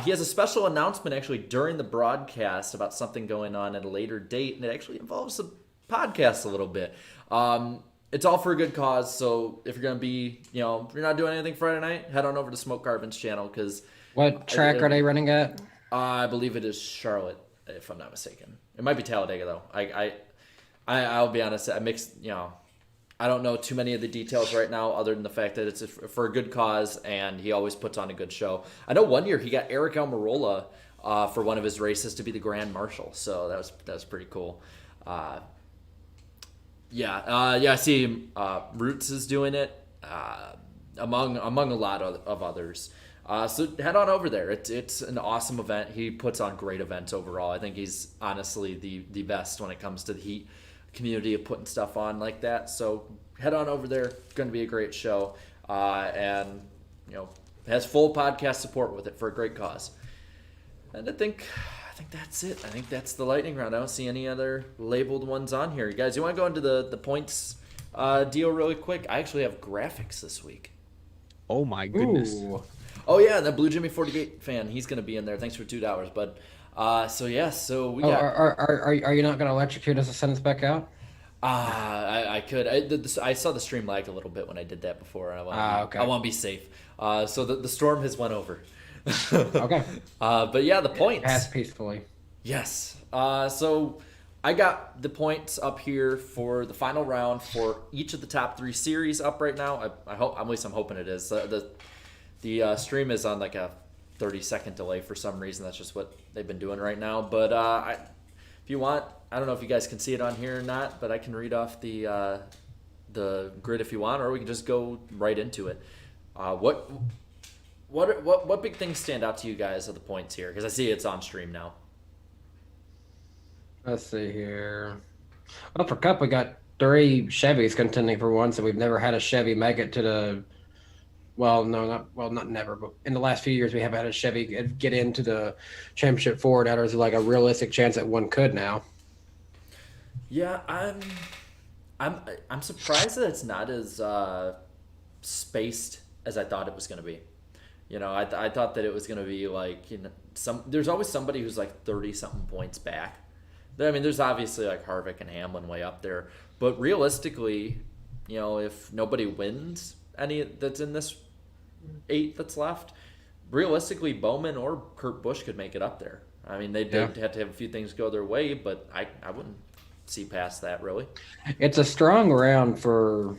He has a special announcement actually during the broadcast about something going on at a later date, and it actually involves the podcast a little bit. It's all for a good cause, so if you're going to be, if you're not doing anything Friday night, head on over to Smoke Carbon's channel, because... What track are they running at? I believe it is Charlotte, if I'm not mistaken. It might be Talladega, though. I'll be honest, I mixed, I don't know too many of the details right now, other than the fact that it's for a good cause, and he always puts on a good show. I know one year he got Eric Almirola for one of his races to be the Grand Marshal, so that was pretty cool. I see Roots is doing it, among a lot of others. So head on over there. It's an awesome event. He puts on great events overall. I think he's honestly the best when it comes to the heat community of putting stuff on like that. So head on over there. It's going to be a great show, and has full podcast support with it for a great cause. And I think that's it. I think that's the lightning round. I don't see any other labeled ones on here. Guys, you want to go into the points deal really quick? I actually have graphics this week. Oh my goodness. Ooh. Oh yeah, the Blue Jimmy 48 fan. He's going to be in there. Thanks for $2, bud. So we got. Are you not going to electrocute us to send us back out? I could. I saw the stream lag a little bit when I did that before. I want to be safe. So the storm has went over. Okay. But yeah, the points. Pass peacefully. Yes. So I got the points up here for the final round for each of the top 3 series up right now. I hope. At least I'm hoping it is. The stream is on like a 30-second delay for some reason. That's just what they've been doing right now. But if you want, I don't know if you guys can see it on here or not, but I can read off the grid if you want, or we can just go right into it. What big things stand out to you guys of the points here? Because I see it's on stream now. Let's see here. Well, for Cup, we got 3 Chevys contending for one, so we've never had a Chevy make it to the. Not never, but in the last few years we have had a Chevy get into the championship 4. Now there's like a realistic chance that one could now. Yeah, I'm surprised that it's not as spaced as I thought it was going to be. I thought that it was going to be like there's always somebody who's like 30 something points back. I mean, there's obviously like Harvick and Hamlin way up there, but realistically, if nobody wins any that's in this 8 that's left, realistically Bowman or Kurt Busch could make it up there. I mean, they'd have to have a few things go their way, but I wouldn't see past that really. It's a strong round for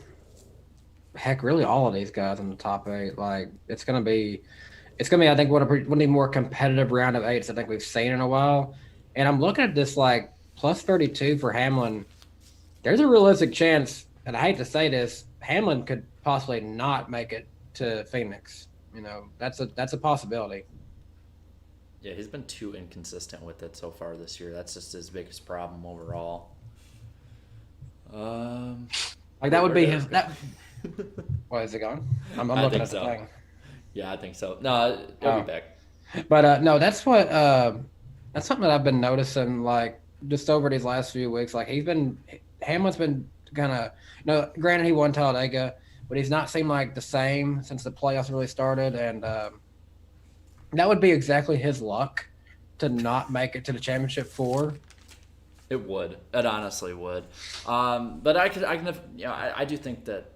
really all of these guys in the top 8. Like it's gonna be I think one of the more competitive round of 8s I think we've seen in a while. And I'm looking at this like plus 32 for Hamlin. There's a realistic chance, and I hate to say this, Hamlin could possibly not make it to Phoenix. That's a possibility. Yeah, he's been too inconsistent with it so far this year. That's just his biggest problem overall. That would be his. Why is it gone? I'm looking at the thing. Yeah, I think so. No, he'll be back. But no, that's what. That's something that I've been noticing, like just over these last few weeks. Like Hamlin's been kind of. Granted, he won Talladega, but he's not seemed like the same since the playoffs really started, and that would be exactly his luck to not make it to the championship 4. It would. It honestly would. But I do think that.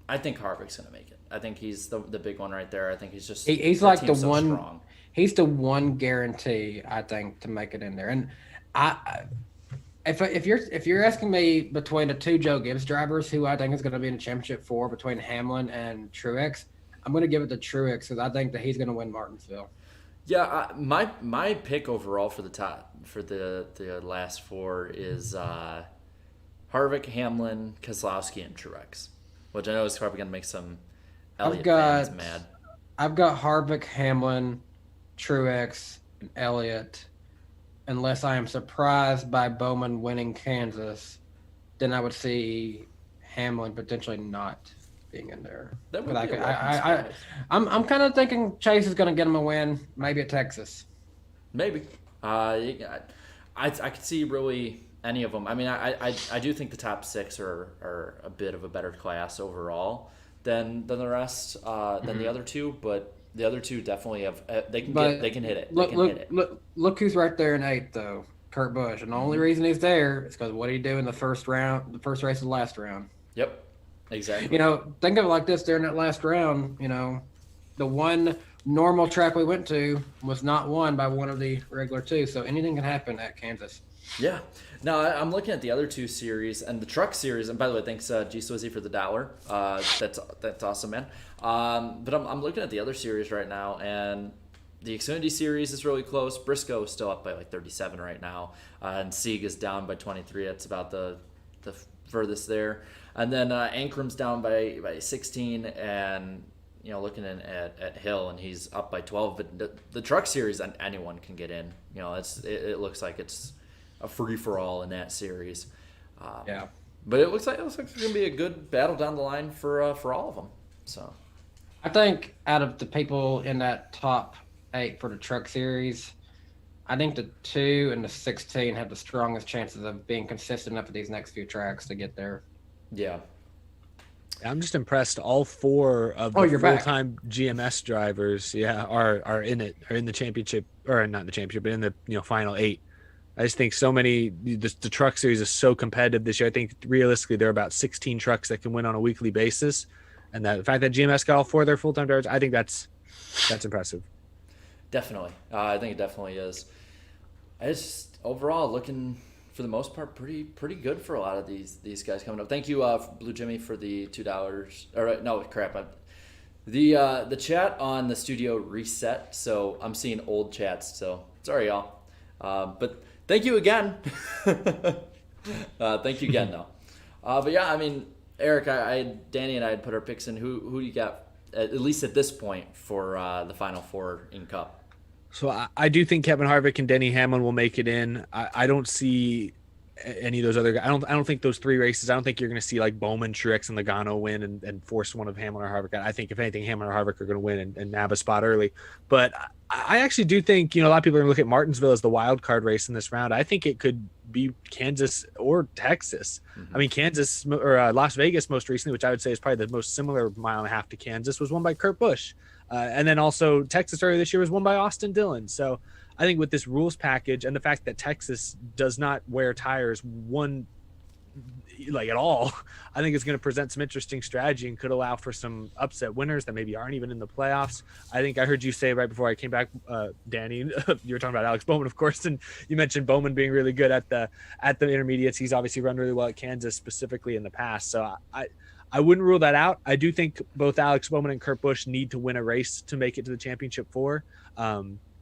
I think Harvick's gonna make it. I think he's the big one right there. I think he's just. He's like the one. Strong. He's the one guarantee I think to make it in there, and If you're asking me between the 2 Joe Gibbs drivers who I think is going to be in the championship 4 between Hamlin and Truex, I'm going to give it to Truex because I think that he's going to win Martinsville. Yeah, my pick overall for the last 4 is Harvick, Hamlin, Keselowski, and Truex, which I know is probably going to make some Elliott fans mad. I've got Harvick, Hamlin, Truex, and Elliott. Unless I am surprised by Bowman winning Kansas, then I would see Hamlin potentially not being in there. That would be I'm kind of thinking Chase is going to get him a win, maybe at Texas. Maybe. I could see really any of them. I mean, I do think the top 6 are a bit of a better class overall. than the rest, than the other two, but the other two definitely have. They can hit it. Look, they can hit it. look who's right there in 8th though, Kurt Busch, and the only reason he's there is because what did he do in the first round, the first race of the last round? Yep, exactly. You know, think of it like this: during that last round, you know, the one normal track we went to was not won by one of the regular two, so anything can happen at Kansas. Yeah. Now I'm looking at the other two series and the truck series. And by the way, thanks G Swizzy for the dollar. That's awesome, man. But I'm looking at the other series right now, and the Xfinity series is really close. Briscoe is still up by like 37 right now, and Sieg is down by 23. That's about the furthest there. And then Ankram's down by 16, and you know, looking at Hill, and he's up by 12. But the truck series, anyone can get in. You know, it looks like it's a free for all in that series. Yeah. But it looks like it's gonna be a good battle down the line for all of them. So I think out of the people in that top 8 for the truck series, I think the 2 and the 16 have the strongest chances of being consistent enough at these next few tracks to get there. yeah. I'm just impressed. All 4 of the full-time GMS drivers, are in it, are in the championship, or not in the championship, but in the final 8. I just think so many. The truck series is so competitive this year. I think realistically there are about 16 trucks that can win on a weekly basis, and the fact that GMS got all 4 of their full-time drivers, I think that's impressive. Definitely, I think it definitely is. It's just overall looking, for the most part, pretty good for a lot of these guys coming up. Thank you, Blue Jimmy, for the $2. All right, no crap. The chat on the studio reset, so I'm seeing old chats. So sorry, y'all. But thank you again. Thank you again, though. But yeah, I mean, Eric, Danny and I had put our picks in. Who do you got, at least at this point, for the Final Four in Cup? So I do think Kevin Harvick and Denny Hamlin will make it in. I don't see any of those other guys. I don't think those 3 races. I don't think you're going to see like Bowman, Truex, and Logano win and force one of Hamlin or Harvick. I think if anything, Hamlin or Harvick are going to win and nab a spot early. But I actually do think, a lot of people are going to look at Martinsville as the wild card race in this round. I think it could be Kansas or Texas. I mean, Kansas or Las Vegas most recently, which I would say is probably the most similar mile and a half to Kansas, was won by Kurt Busch. And then also Texas earlier this year was won by Austin Dillon. So I think with this rules package and the fact that Texas does not wear tires at all, I think it's going to present some interesting strategy and could allow for some upset winners that maybe aren't even in the playoffs. I think I heard you say right before I came back, Danny, you were talking about Alex Bowman, of course, and you mentioned Bowman being really good at the intermediates. He's obviously run really well at Kansas specifically in the past. So I wouldn't rule that out. I do think both Alex Bowman and Kurt Busch need to win a race to make it to the championship 4.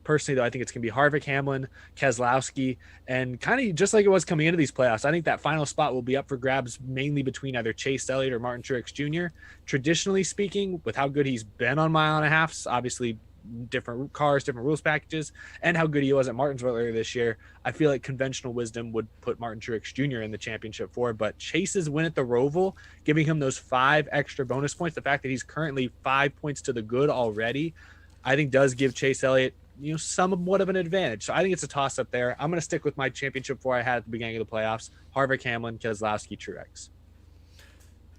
Personally, though, I think it's going to be Harvick, Hamlin, Keselowski, and kind of just like it was coming into these playoffs. I think that final spot will be up for grabs mainly between either Chase Elliott or Martin Truex Jr. Traditionally speaking, with how good he's been on mile and a halfs, obviously different cars, different rules packages, and how good he was at Martinsville earlier this year, I feel like conventional wisdom would put Martin Truex Jr. in the championship 4. But Chase's win at the Roval, giving him those 5 extra bonus points, the fact that he's currently 5 points to the good already, I think does give Chase Elliott somewhat of an advantage. So I think it's a toss up there. I'm going to stick with my championship 4 I had at the beginning of the playoffs: Harvick, Hamlin, Keselowski, Truex.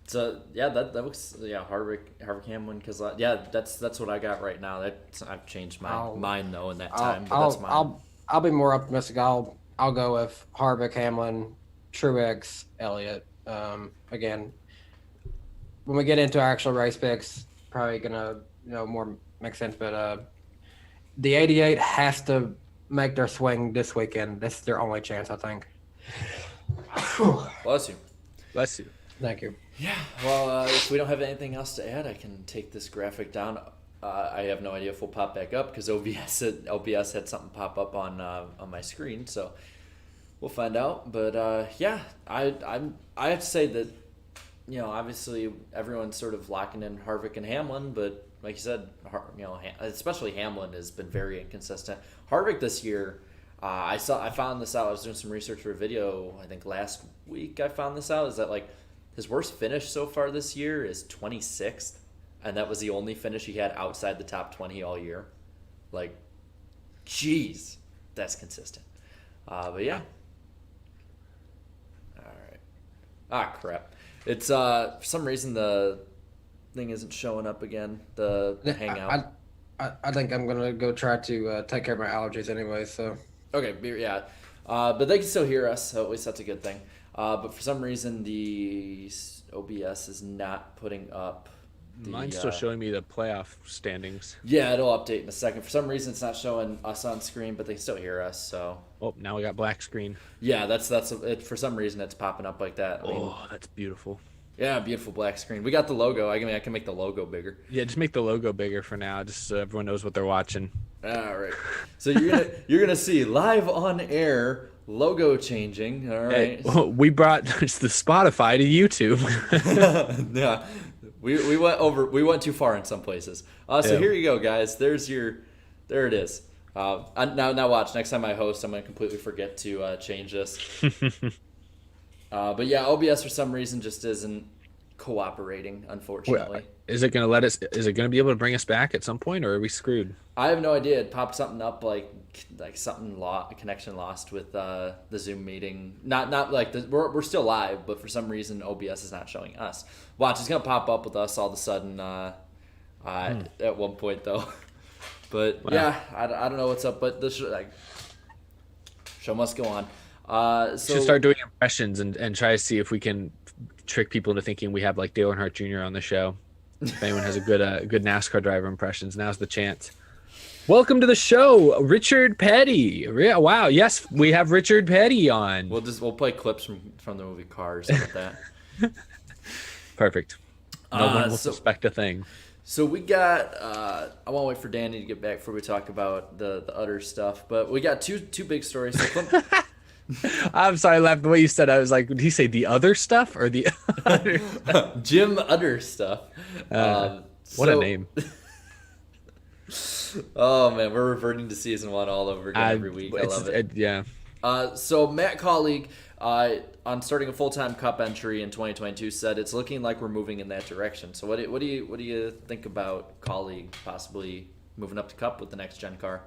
So yeah, that looks Harvick, Hamlin, Keselowski. That's what I got right now. I've changed my mind though in that time. That's mine. I'll be more optimistic. I'll go with Harvick, Hamlin, Truex, Elliott. Again, when we get into our actual race picks, probably gonna more make sense. But the 88 has to make their swing this weekend. This is their only chance, I think. Bless you. Bless you. Thank you. Yeah. Well, if we don't have anything else to add, I can take this graphic down. I have no idea if we'll pop back up because OBS had something pop up on my screen, so we'll find out. But I have to say that obviously everyone's sort of locking in Harvick and Hamlin, but like you said, especially Hamlin has been very inconsistent. Harvick this year, I found this out. I was doing some research for a video. I think last week I found this out. Is that like his worst finish so far this year is 26th, and that was the only finish he had outside the top 20 all year. Like, jeez, that's consistent. But yeah. All right. Ah, crap. It's for some reason the thing isn't showing up again. The hangout. I think I'm gonna go try to take care of my allergies anyway. So Okay, yeah. But they can still hear us, so at least that's a good thing. But for some reason, the OBS is not putting up. Mine's still showing me the playoff standings. Yeah, it'll update in a second. For some reason, it's not showing us on screen, but they can still hear us. So. Oh, now we got black screen. Yeah, that's it. For some reason, it's popping up like that. That's beautiful. Yeah, beautiful black screen. We got the logo. I can make the logo bigger. Yeah, just make the logo bigger for now, just so everyone knows what they're watching. All right. So you're gonna see live on air logo changing. All right. Hey, we brought the Spotify to YouTube. Yeah. We went too far in some places. So here you go, guys. There it is. Now watch. Next time I host, I'm gonna completely forget to change this. But yeah, OBS for some reason just isn't cooperating, unfortunately. Is it gonna is it gonna be able to bring us back at some point, or are we screwed? I have no idea. It popped something up like something connection lost with the Zoom meeting. Not like we're still live, but for some reason OBS is not showing us. Watch, it's gonna pop up with us all of a sudden at one point though. But wow. Yeah, I don't know what's up, but this show must go on. So should start doing impressions and try to see if we can trick people into thinking we have like Dale Earnhardt Jr. on the show. If anyone has a good NASCAR driver impressions, now's the chance. Welcome to the show, Richard Petty. Wow, yes, we have Richard Petty on. We'll play clips from the movie Cars about that. Perfect. No one will suspect a thing. So we got. I won't wait for Danny to get back before we talk about the other stuff, but we got two big stories. So I'm sorry, I laughed the way you said. I was like, did he say the other stuff or the other stuff? Jim Other Stuff. What a name. Oh man, we're reverting to season 1 all over again every week. I love it. Yeah. So Matt Colleague, on starting a full-time Cup entry in 2022, said it's looking like we're moving in that direction. So what do you think about Colleague possibly moving up to Cup with the next gen car?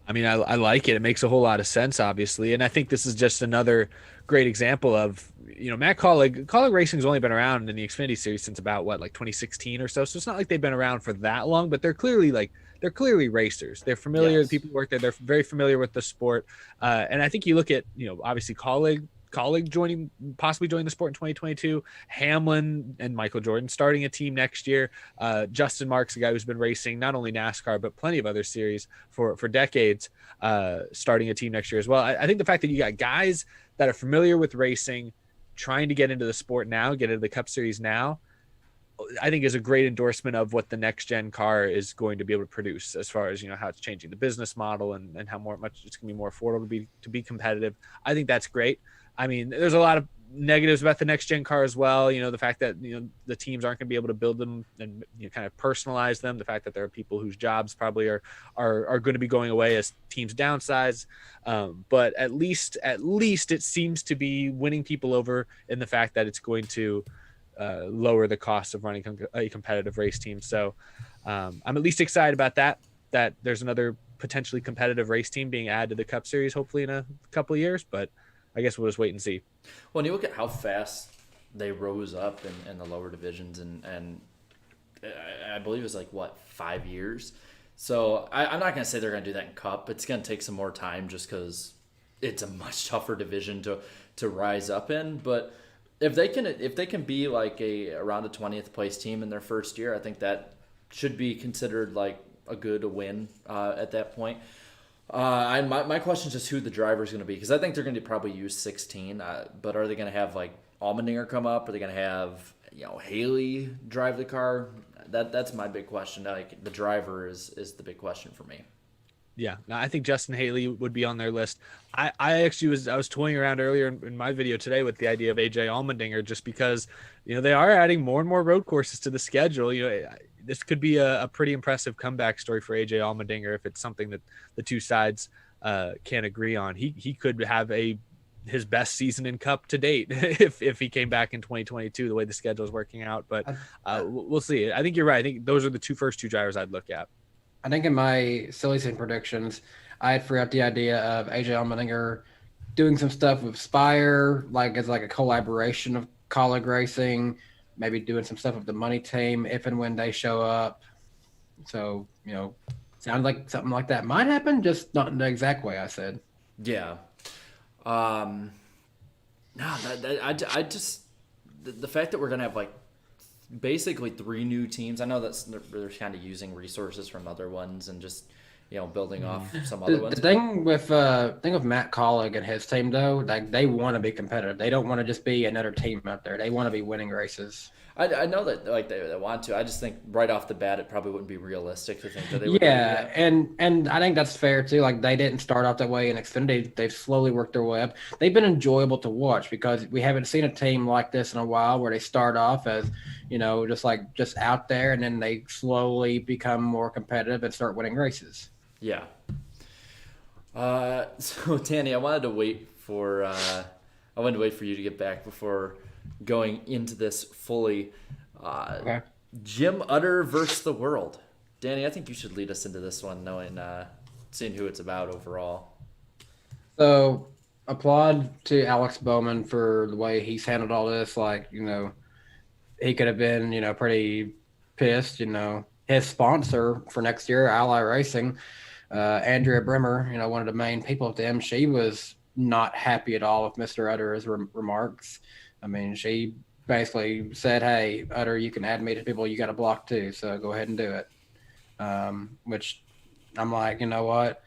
I mean, I like it. It makes a whole lot of sense, obviously. And I think this is just another great example of, Matt Colleague Racing's only been around in the Xfinity series since about, 2016 or so. So it's not like they've been around for that long, but they're clearly racers. They're familiar. Yes. The people who work there, they're very familiar with the sport. And I think you look at, obviously Colleague possibly joining the sport in 2022, Hamlin and Michael Jordan starting a team next year. Justin Marks, a guy who's been racing not only NASCAR but plenty of other series for decades, starting a team next year as well. I think the fact that you got guys that are familiar with racing trying to get into the sport now, get into the Cup Series now, I think is a great endorsement of what the next gen car is going to be able to produce, as far as how it's changing the business model and how much it's going to be more affordable to be competitive. I think that's great. I mean, there's a lot of negatives about the next gen car as well. The fact that the teams aren't going to be able to build them and kind of personalize them. The fact that there are people whose jobs probably are going to be going away as teams downsize. But at least it seems to be winning people over in the fact that it's going to lower the cost of running a competitive race team. So I'm at least excited about that there's another potentially competitive race team being added to the Cup Series, hopefully in a couple of years, but I guess we'll just wait and see. Well, and you look at how fast they rose up in the lower divisions, and I believe it was 5 years. So I'm not going to say they're going to do that in Cup. It's going to take some more time just because it's a much tougher division to rise up in. But if they can be around a 20th place team in their first year, I think that should be considered a good win at that point. My question is just who the driver is going to be, because I think they're going to probably use 16. But are they going to have Allmendinger come up? Are they going to have Haley drive the car? That's my big question. The driver is the big question for me. Yeah, I think Justin Haley would be on their list. I actually was toying around earlier in my video today with the idea of AJ Allmendinger, just because they are adding more and more road courses to the schedule. This could be a pretty impressive comeback story for AJ Allmendinger if it's something that the two sides can agree on. He could have his best season in Cup to date if he came back in 2022 the way the schedule is working out. But we'll see. I think you're right. I think those are the first two drivers I'd look at. I think in my silly season predictions, I had threw out the idea of AJ Allmendinger doing some stuff with Spire, as a collaboration of Colleague Racing, maybe doing some stuff with the money team if and when they show up. So, sounds like something like that might happen, just not in the exact way I said. Yeah. No, I just the fact that we're gonna have like basically 3 new teams. I know they're kind of using resources from other ones and just building off some other ones. The thing with Matt Collig and his team though, like they want to be competitive. They don't want to just be another team out there. They want to be winning races. I know that like they want to. I just think right off the bat it probably wouldn't be realistic to think that they would. Yeah, and I think that's fair too. Like they didn't start out that way in Xfinity. They've slowly worked their way up. They've been enjoyable to watch because we haven't seen a team like this in a while where they start off as, just out there and then they slowly become more competitive and start winning races. Yeah. So Danny, I wanted to wait for you to get back before going into this fully. Okay. Jim Utter versus the world. Danny, I think you should lead us into this one, knowing seeing who it's about overall. So applaud to Alex Bowman for the way he's handled all this. Like, he could have been, pretty pissed. His sponsor for next year, Ally Racing, Andrea Brimmer, one of the main people at them, she was not happy at all with Mr. Utter's remarks. I mean, she basically said, hey, Utter, you can add me to people you got to block too, so go ahead and do it. Which I'm like, you know what?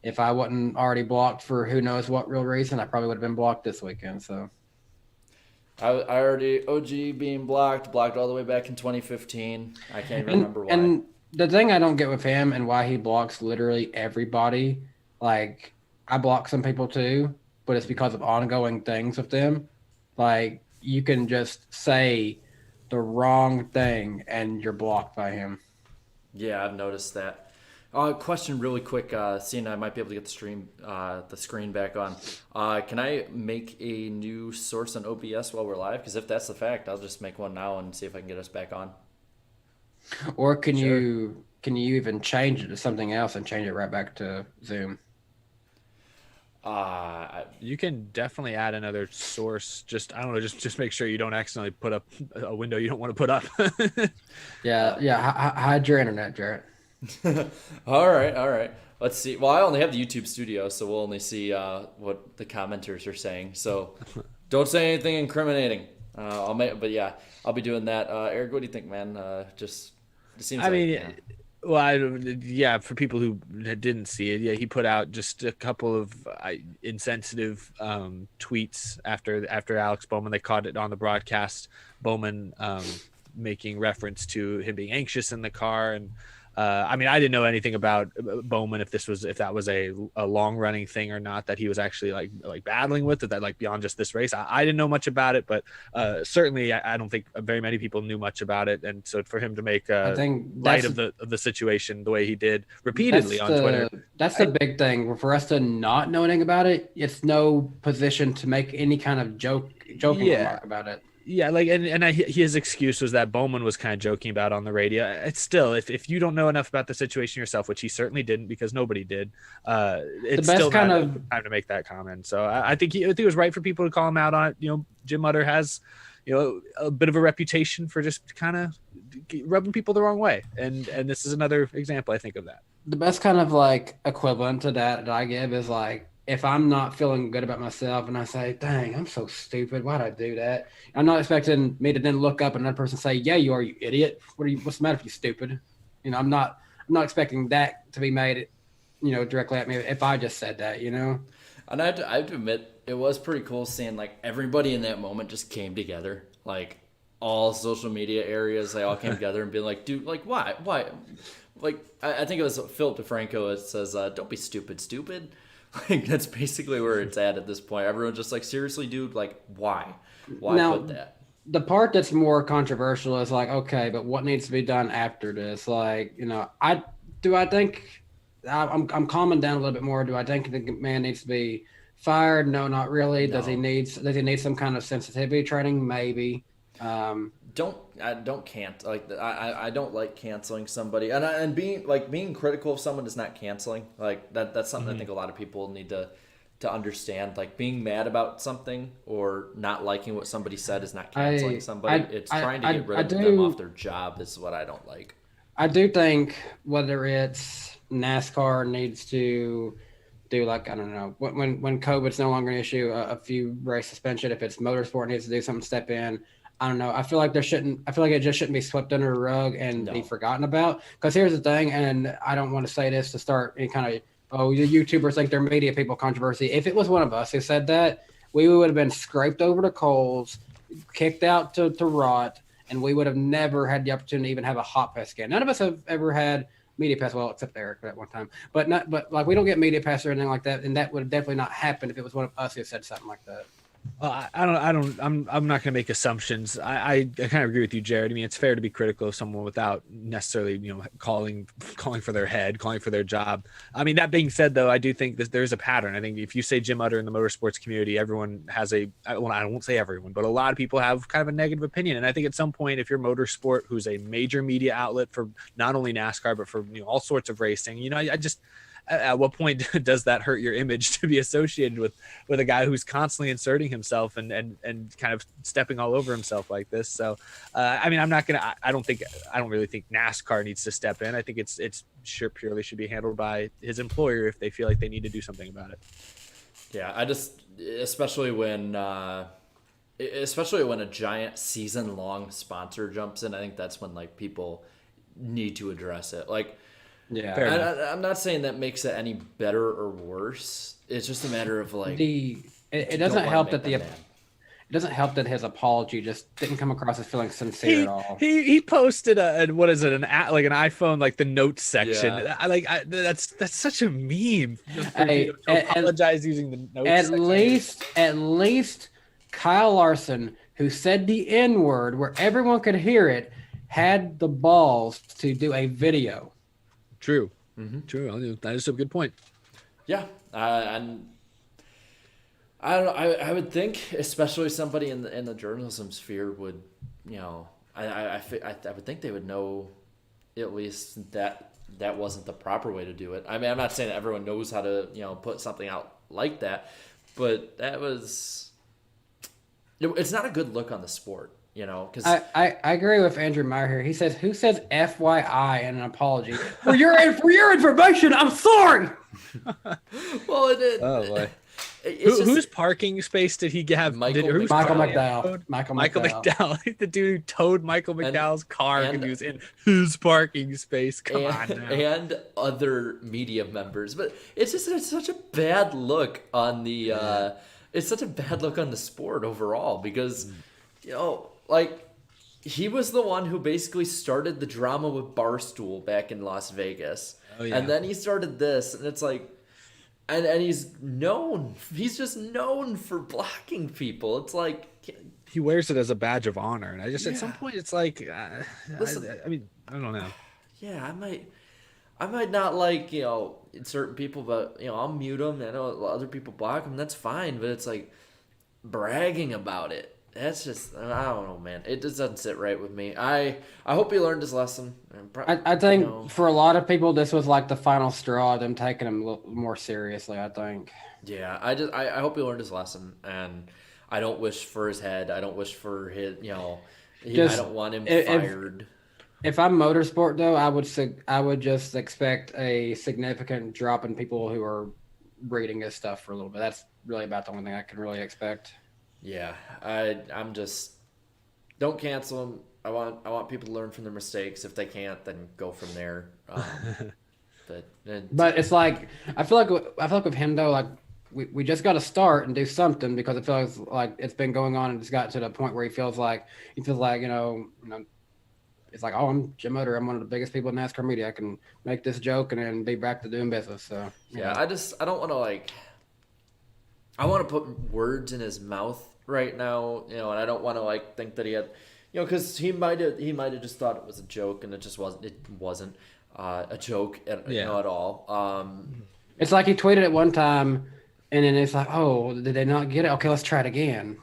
If I wasn't already blocked for who knows what real reason, I probably would have been blocked this weekend. So I already, OG being blocked all the way back in 2015. I can't even remember why. And the thing I don't get with him and why he blocks literally everybody, like I block some people too, but it's because of ongoing things with them. Like, you can just say the wrong thing and you're blocked by him. Yeah, I've noticed that. Question really quick, seeing I might be able to get the screen back on. Can I make a new source on OBS while we're live? Because if that's the fact, I'll just make one now and see if I can get us back on. Or can you even change it to something else and change it right back to Zoom? You can definitely add another source. Just, I don't know, just make sure you don't accidentally put up a window you don't want to put up. Hide your internet, Jarrett. All right. Let's see. Well, I only have the YouTube studio, so we'll only see what the commenters are saying. So don't say anything incriminating. I'll be doing that. Eric, what do you think, man? It seems Well, for people who didn't see it, he put out just a couple of insensitive tweets after Alex Bowman. They caught it on the broadcast. Bowman making reference to him being anxious in the car, and I didn't know anything about Bowman if that was a long running thing or not that he was actually like battling with, that like beyond just this race. I didn't know much about it, but certainly I don't think very many people knew much about it, and so for him to make light of the situation the way he did repeatedly on Twitter, that's the big thing. For us to not know anything about it, it's no position to make any kind of joking remark about it. Yeah, his excuse was that Bowman was kind of joking about on the radio. It's still, if you don't know enough about the situation yourself, which he certainly didn't because nobody did, it's still not time to make that comment. So I think it was right for people to call him out on it. Jim Utter has, a bit of a reputation for just kind of rubbing people the wrong way, and this is another example, I think, of that. The best kind of like equivalent to that I give is like, if I'm not feeling good about myself and I say, dang, I'm so stupid, why'd I do that? I'm not expecting me to then look up and another person say, yeah, you are, you idiot. What's the matter if you stupid? I'm not expecting that to be made, directly at me if I just said that, And I have to admit, it was pretty cool seeing like everybody in that moment just came together. Like all social media areas, they all came together and being like, dude, like why? Like, I think it was Philip DeFranco. It says, don't be stupid. Like, that's basically where it's at this point. Everyone's just like, seriously, dude, like, why? Why now, put that? The part that's more controversial is like, okay, but what needs to be done after this? Like, I think I'm calming down a little bit more. Do I think the man needs to be fired? No, not really. No. Does he need some kind of sensitivity training? Maybe. I don't canceling somebody, and being critical of someone is not canceling. Like that's something I think a lot of people need to to understand. Like, being mad about something or not liking what somebody said is not canceling somebody. It's trying to get rid of them off their job is what I don't like. I do think whether it's NASCAR needs to do, like, I don't know, when COVID's no longer an issue, a few race suspension. If it's motorsport needs to do something, step in. I don't know. I feel like it just shouldn't be swept under the rug and be forgotten about. Because here's the thing, and I don't want to say this to start any kind of, the YouTubers think they're media people controversy. If it was one of us who said that, we would have been scraped over the coals, kicked out to rot, and we would have never had the opportunity to even have a hot pass again. None of us have ever had media pass, well, except Eric at one time. But like, we don't get media pass or anything like that, and that would have definitely not happened if it was one of us who said something like that. I'm not going to make assumptions. I kind of agree with you, Jared. I mean, it's fair to be critical of someone without necessarily, calling for their head, calling for their job. I mean, that being said, though, I do think that there's a pattern. I think if you say Jim Utter in the motorsports community, everyone has I won't say everyone, but a lot of people have kind of a negative opinion. And I think at some point, if you're motorsport, who's a major media outlet for not only NASCAR, but for all sorts of racing, I just, at what point does that hurt your image to be associated with a guy who's constantly inserting himself and kind of stepping all over himself like this? So, I mean, I don't really think NASCAR needs to step in. I think it's purely should be handled by his employer if they feel like they need to do something about it. Yeah, especially when a giant season-long sponsor jumps in, I think that's when, like, people need to address it. Like, yeah, I'm not saying that makes it any better or worse. It's just a matter of, like, it doesn't help that it doesn't help that his apology just didn't come across as feeling sincere at all. He posted an iPhone, like the notes section. Yeah. That's such a meme. Apologize using the notes section. At least Kyle Larson, who said the N-word where everyone could hear it, had the balls to do a video. True. Mm-hmm. True. That is a good point. Yeah. And I don't know. I would think, especially somebody in the journalism sphere would, I would think they would know at least that wasn't the proper way to do it. I mean, I'm not saying that everyone knows how to, put something out like that, but it's not a good look on the sport. Because I agree with Andrew Meyer here. He says, "Who says FYI in an apology for your information? I'm sorry." Well, it. Oh boy. Whose parking space did he have? Michael McDowell. Michael McDowell. The dude who towed Michael McDowell's car and he was in his parking space. Come on now. And other media members, but it's such a bad look on the. It's such a bad look on the sport overall because, like, he was the one who basically started the drama with Barstool back in Las Vegas. Oh, yeah. And then he started this, and it's like, and he's just known for blocking people. It's like, he wears it as a badge of honor. And at some point, it's like, listen, I don't know. Yeah, I might not like, certain people, but, I'll mute them. I know other people block them. That's fine. But it's like bragging about it. That's just, I don't know, man. It just doesn't sit right with me. I hope he learned his lesson. I think for a lot of people, this was like the final straw, them taking him a little more seriously, I think. Yeah, I hope he learned his lesson, and I don't wish for his head. I don't wish for his, I don't want him fired. If I'm motorsport, though, I would just expect a significant drop in people who are reading his stuff for a little bit. That's really about the only thing I can really expect. Yeah, I'm just, don't cancel them. I want people to learn from their mistakes. If they can't, then go from there. But it's like I feel like with him though, like we just got to start and do something because it feels like it's been going on and it's got to the point where he feels like it's like oh, I'm Jim Utter. I'm one of the biggest people in NASCAR media. I can make this joke and then be back to doing business. So yeah, I don't want to I want to put words in his mouth right now, and I don't want to think that he had, because he might have just thought it was a joke, and it just wasn't. It wasn't a joke at all. It's like he tweeted it one time, and then it's like, oh, did they not get it? Okay, let's try it again.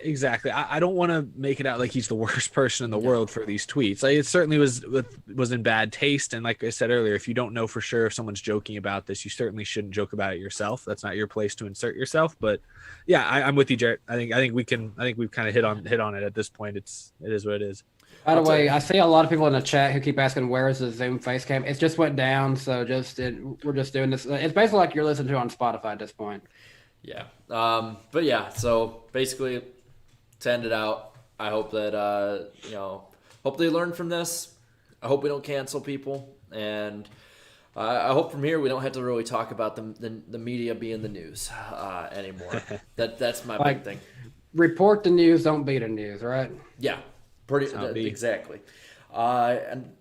Exactly. I don't want to make it out like he's the worst person in the world for these tweets. Like, it certainly was in bad taste. And like I said earlier, if you don't know for sure if someone's joking about this, you certainly shouldn't joke about it yourself. That's not your place to insert yourself. But yeah, I'm with you, Jarrett. I think we've kind of hit on it at this point. It is what it is. By the way, I see a lot of people in the chat who keep asking, where is the Zoom face cam? It just went down. So we're just doing this. It's basically like you're listening to on Spotify at this point. Yeah. But yeah, so basically to end it out, I hope that, hope they learn from this. I hope we don't cancel people. And I hope from here we don't have to really talk about the media being the news anymore. That's my big thing. Report the news, don't be the news, right? Yeah, exactly. And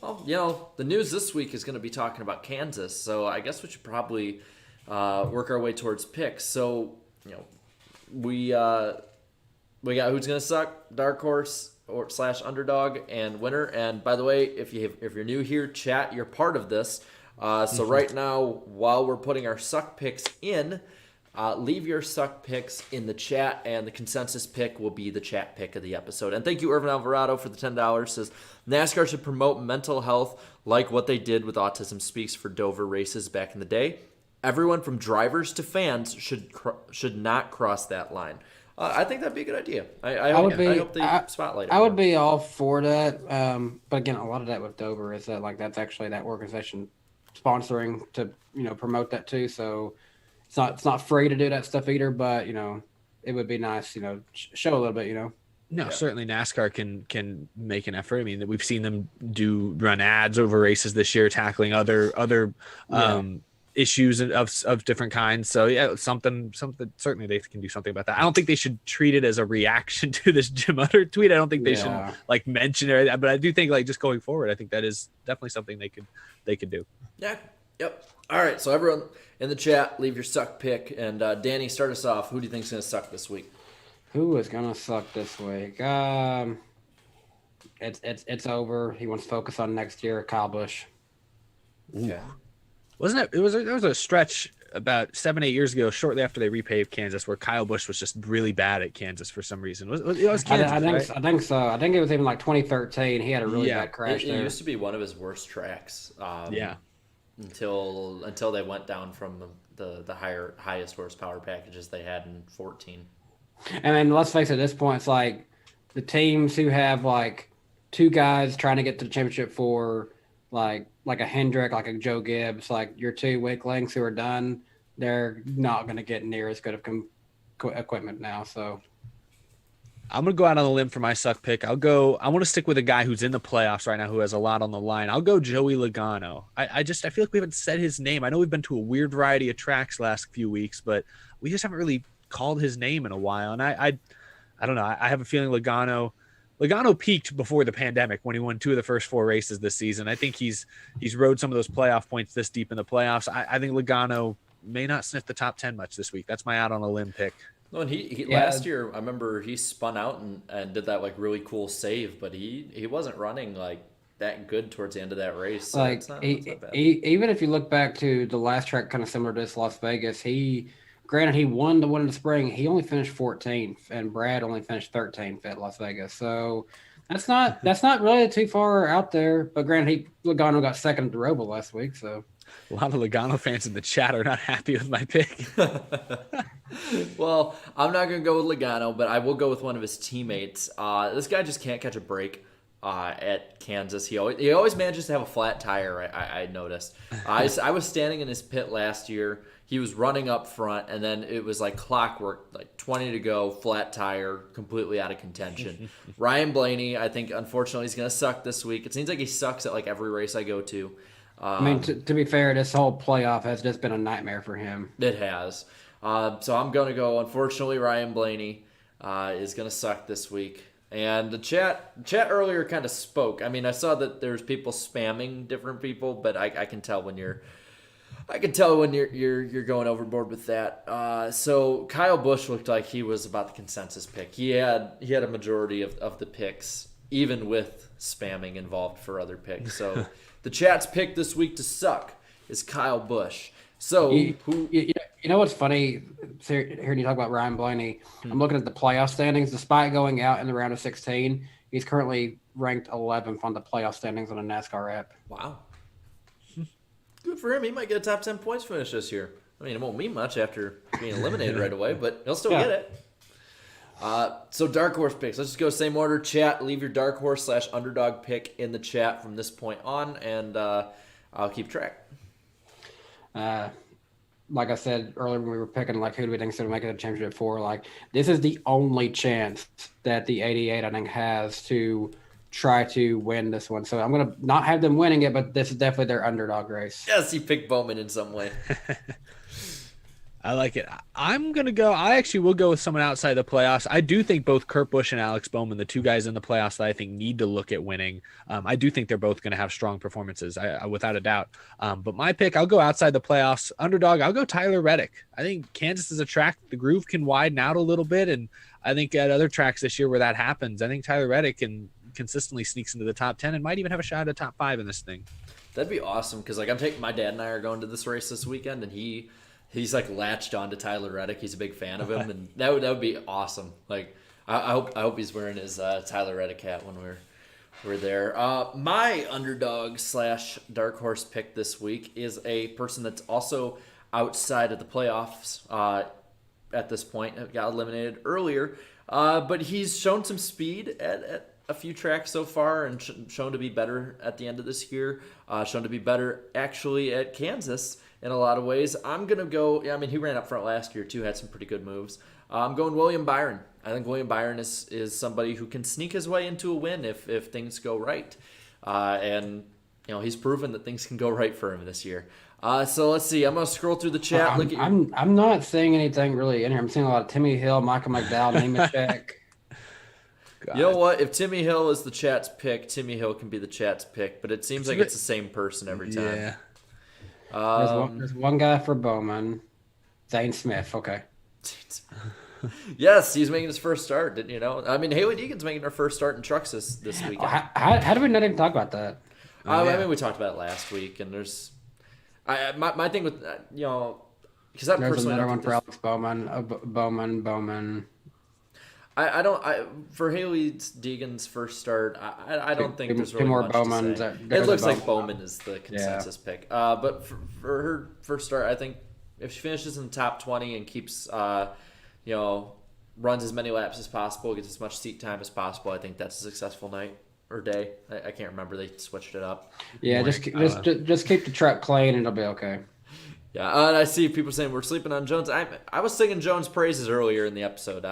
well, the news this week is going to be talking about Kansas. So I guess we should probably work our way towards picks. So, we got who's gonna suck, dark horse or / underdog, and winner. And by the way, if you're new here, chat, you're part of this. So right now, while we're putting our suck picks in, leave your suck picks in the chat, and the consensus pick will be the chat pick of the episode. And thank you, Irvin Alvarado, for the $10. Says NASCAR should promote mental health like what they did with Autism Speaks for Dover races back in the day. Everyone from drivers to fans should not cross that line. I think that'd be a good idea. I hope they spotlight it. I would be all for that. But again, a lot of that with Dover is that that's actually that organization sponsoring to promote that too. So it's not free to do that stuff either. But it would be nice show a little bit. No, certainly NASCAR can make an effort. I mean, we've seen them run ads over races this year, tackling other issues of different kinds. So yeah, something certainly they can do something about that. I don't think they should treat it as a reaction to this Jim Utter tweet. I don't think they should mention it, but I do think just going forward, I think that is definitely something they could do. Yeah. Yep. All right. So everyone in the chat, leave your suck pick, and Danny, start us off. Who do you think's going to suck this week? Who is going to suck this week? It's over. He wants to focus on next year. Kyle Busch. Yeah. Wasn't it? There was a stretch about 7-8 years ago, shortly after they repaved Kansas, where Kyle Busch was just really bad at Kansas for some reason. It was Kansas, I think so. I think it was even 2013. He had a really bad crash there. It used to be one of his worst tracks. Until they went down from the highest horsepower packages they had in 14. And then let's face it, at this point, it's like the teams who have two guys trying to get to the championship for like a Hendrick, like a Joe Gibbs, like your two weak links who are done, they're not going to get near as good of equipment now. So I'm going to go out on a limb for my suck pick. I want to stick with a guy who's in the playoffs right now who has a lot on the line. I'll go Joey Logano. I feel like we haven't said his name. I know we've been to a weird variety of tracks last few weeks, but we just haven't really called his name in a while. And I don't know. I have a feeling Logano peaked before the pandemic when he won 2 of the first 4 races this season. I think he's rode some of those playoff points this deep in the playoffs. I think Logano may not sniff the top 10 much this week. That's my out on a limb pick. No, and he last year, I remember he spun out and did that really cool save, but he wasn't running that good towards the end of that race. So it's not bad. Even if you look back to the last track, kind of similar to this Las Vegas, granted, he won the one in the spring. He only finished 14th, and Brad only finished 13th at Las Vegas. So that's not really too far out there. But granted, Logano got second at the Roval last week. So a lot of Logano fans in the chat are not happy with my pick. Well, I'm not going to go with Logano, but I will go with one of his teammates. This guy just can't catch a break at Kansas. He always manages to have a flat tire, I noticed. I was standing in his pit last year. He was running up front, and then it was like clockwork, 20 to go, flat tire, completely out of contention. Ryan Blaney, I think, unfortunately, is going to suck this week. It seems like he sucks at every race I go to. I mean, to be fair, this whole playoff has just been a nightmare for him. It has. So I'm going to go, unfortunately, Ryan Blaney is going to suck this week. And the chat earlier kind of spoke. I mean, I saw that there's people spamming different people, but I can tell when you're going overboard with that. So Kyle Busch looked like he was about the consensus pick. He had a majority of the picks, even with spamming involved for other picks. So the chat's pick this week to suck is Kyle Busch. So You know what's funny? Hearing you talk about Ryan Blaney, I'm looking at the playoff standings. Despite going out in the round of 16, he's currently ranked 11th on the playoff standings on a NASCAR app. Wow. Good for him. He might get a top 10 points finish this year. I mean, it won't mean much after being eliminated right away, but he'll still get it. So dark horse picks. Let's just go same order. Chat, leave your dark horse / underdog pick in the chat from this point on, and I'll keep track. Like I said earlier when we were picking, like, who do we think is going to make it a championship for? Like, this is the only chance that the 88, I think, has to try to win this one. So I'm going to not have them winning it, but this is definitely their underdog race. Yes, you picked Bowman in some way. I like it. I actually will go with someone outside the playoffs. I do think both Kurt Busch and Alex Bowman, the two guys in the playoffs that I think need to look at winning, I do think they're both going to have strong performances, without a doubt. But my pick, I'll go outside the playoffs. Underdog, I'll go Tyler Reddick. I think Kansas is a track, the groove can widen out a little bit, and I think at other tracks this year where that happens, I think Tyler Reddick consistently sneaks into the top 10 and might even have a shot at top 5 in this thing. That'd be awesome, because I'm taking my dad and I are going to this race this weekend, and he's like latched on to Tyler Reddick. He's a big fan of him, and that would be awesome. Like I hope he's wearing his Tyler Reddick hat when we're there. My underdog / dark horse pick this week is a person that's also outside of the playoffs at this point. Got eliminated earlier, but he's shown some speed at a few tracks so far, and shown to be better at the end of this year. Shown to be better actually at Kansas in a lot of ways. I'm going to go, I mean, he ran up front last year too, had some pretty good moves. I'm going William Byron. I think William Byron is somebody who can sneak his way into a win if things go right. And, he's proven that things can go right for him this year. So let's see. I'm going to scroll through the chat. I'm not seeing anything really in here. I'm seeing a lot of Timmy Hill, Michael McDowell, Nemechek. God. You know what? If Timmy Hill is the chat's pick, Timmy Hill can be the chat's pick, but it seems like it's the same person every time. Yeah. There's one guy for Bowman, Zane Smith. Okay. Yes, he's making his first start. Didn't you know? I mean, Haley Deegan's making her first start in trucks this weekend. How do we not even talk about that? I mean, we talked about it last week, and there's my thing with because that There's personally another one for Alex Bowman. Bowman. I don't for Haley Deegan's first start. I don't think there's really more much Bowman. to say. It looks like Bowman is the consensus pick. But for her first start, I think if she finishes in the top 20 and keeps runs as many laps as possible, gets as much seat time as possible, I think that's a successful night or day. I can't remember. They switched it up. Yeah, just keep the truck clean and it'll be okay. Yeah, and I see people saying we're sleeping on Jones. I was singing Jones' praises earlier in the episode.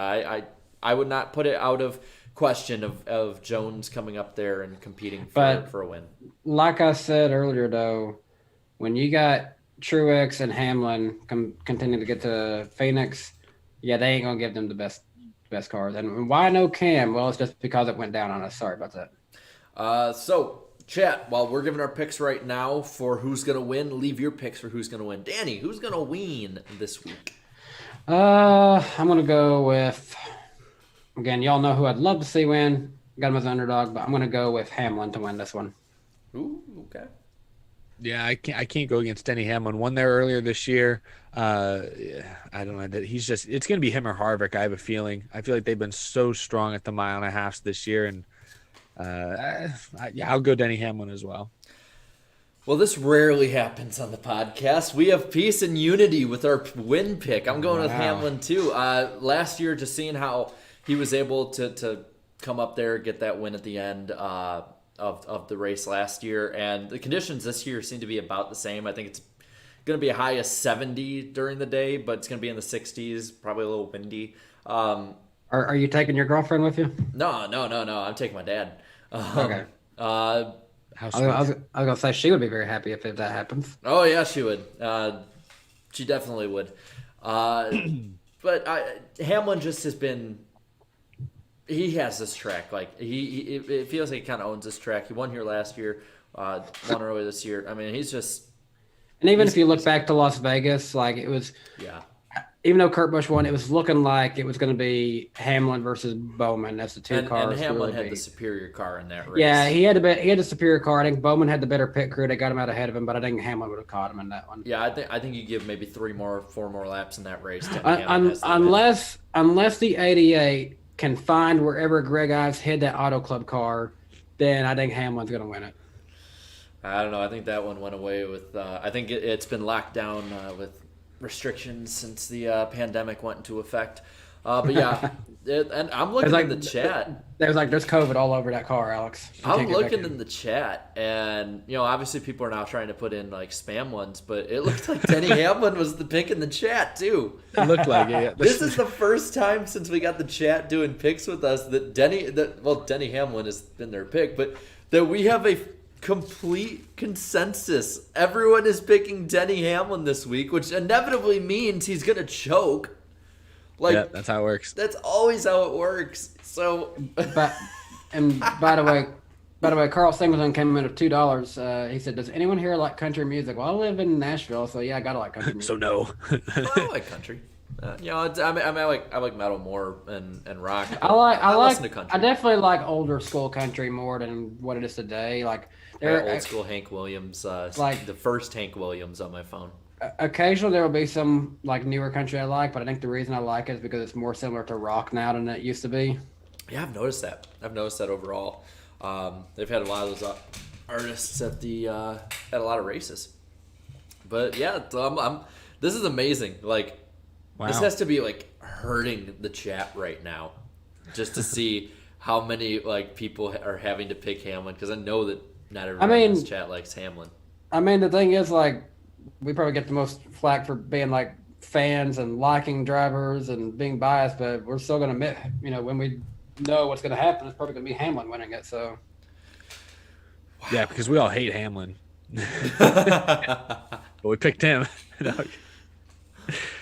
I would not put it out of question of Jones coming up there and competing for a win. Like I said earlier, though, when you got Truex and Hamlin continuing to get to Phoenix, yeah, they ain't gonna give them the best cars. And why no Cam? Well, it's just because it went down on us. Sorry about that. So chat, while we're giving our picks right now for who's gonna win, leave your picks for who's gonna win. Danny, who's gonna win this week? I'm gonna go with. Again, y'all know who I'd love to see win. Got him as an underdog, but I'm going to go with Hamlin to win this one. Ooh, okay. Yeah, I can't go against Denny Hamlin. Won there earlier this year. I don't know that it's going to be him or Harvick. I have a feeling. I feel like they've been so strong at the mile and a half this year, and I'll go Denny Hamlin as well. Well, this rarely happens on the podcast. We have peace and unity with our win pick. I'm going with Hamlin too. Last year, just seeing how he was able to come up there, get that win at the end of the race last year. And the conditions this year seem to be about the same. I think it's going to be a high of 70 during the day, but it's going to be in the 60s, probably a little windy. Are you taking your girlfriend with you? No. I'm taking my dad. Okay. How I was going to say she would be very happy if that happens. Oh, yeah, she would. She definitely would. But Hamlin just has been... He has this track. Like it feels like he kind of owns this track. He won here last year, won earlier this year. I mean, he's just. And even if you look back to Las Vegas, like it was. Yeah. even though Kurt Busch won, it was looking like it was going to be Hamlin versus Bowman. That's the two cars. And Hamlin really had beat. the superior car in that race. Yeah, he had the superior car. I think Bowman had the better pit crew. They got him out ahead of him, but I think Hamlin would have caught him in that one. Yeah, I think you give maybe 4 more laps in that race. Hamlin has the Unless the 88 can find wherever Greg Ives hid that Auto Club car, then I think Hamlin's going to win it. I don't know. I think that one went away with. I think it's been locked down with restrictions since the pandemic went into effect. But yeah, and I'm looking in the chat. There's COVID all over that car, Alex. I'm looking in the chat, and obviously people are now trying to put in like spam ones, but it looked like Denny Hamlin was the pick in the chat too. It looked like it. Yeah. This is the first time since we got the chat doing picks with us that Denny Hamlin has been their pick, but that we have a complete consensus. Everyone is picking Denny Hamlin this week, which inevitably means he's gonna choke. Yeah, that's how it works. That's always how it works. So, by the way, Carl Singleton came in with $2. He said, "Does anyone here like country music?" Well, I live in Nashville, so yeah, I gotta like country music. So no. I like country. I like metal more and rock. I listen to country. I definitely like older school country more than what it is today. Like old school Hank Williams, like the first Hank Williams on my phone. Occasionally there will be some like newer country I like, but I think the reason I like it is because it's more similar to rock now than it used to be. Yeah, I've noticed that. Overall. They've had a lot of those artists at a lot of races. But yeah, this is amazing. Like, wow. This has to be like hurting the chat right now, just to see how many like people are having to pick Hamlin, because I know that not everyone in this chat likes Hamlin. I mean, the thing is, like, we probably get the most flack for being like fans and liking drivers and being biased, but we're still going to admit, when we know what's going to happen, it's probably going to be Hamlin winning it. So, yeah, because we all hate Hamlin, but we picked him.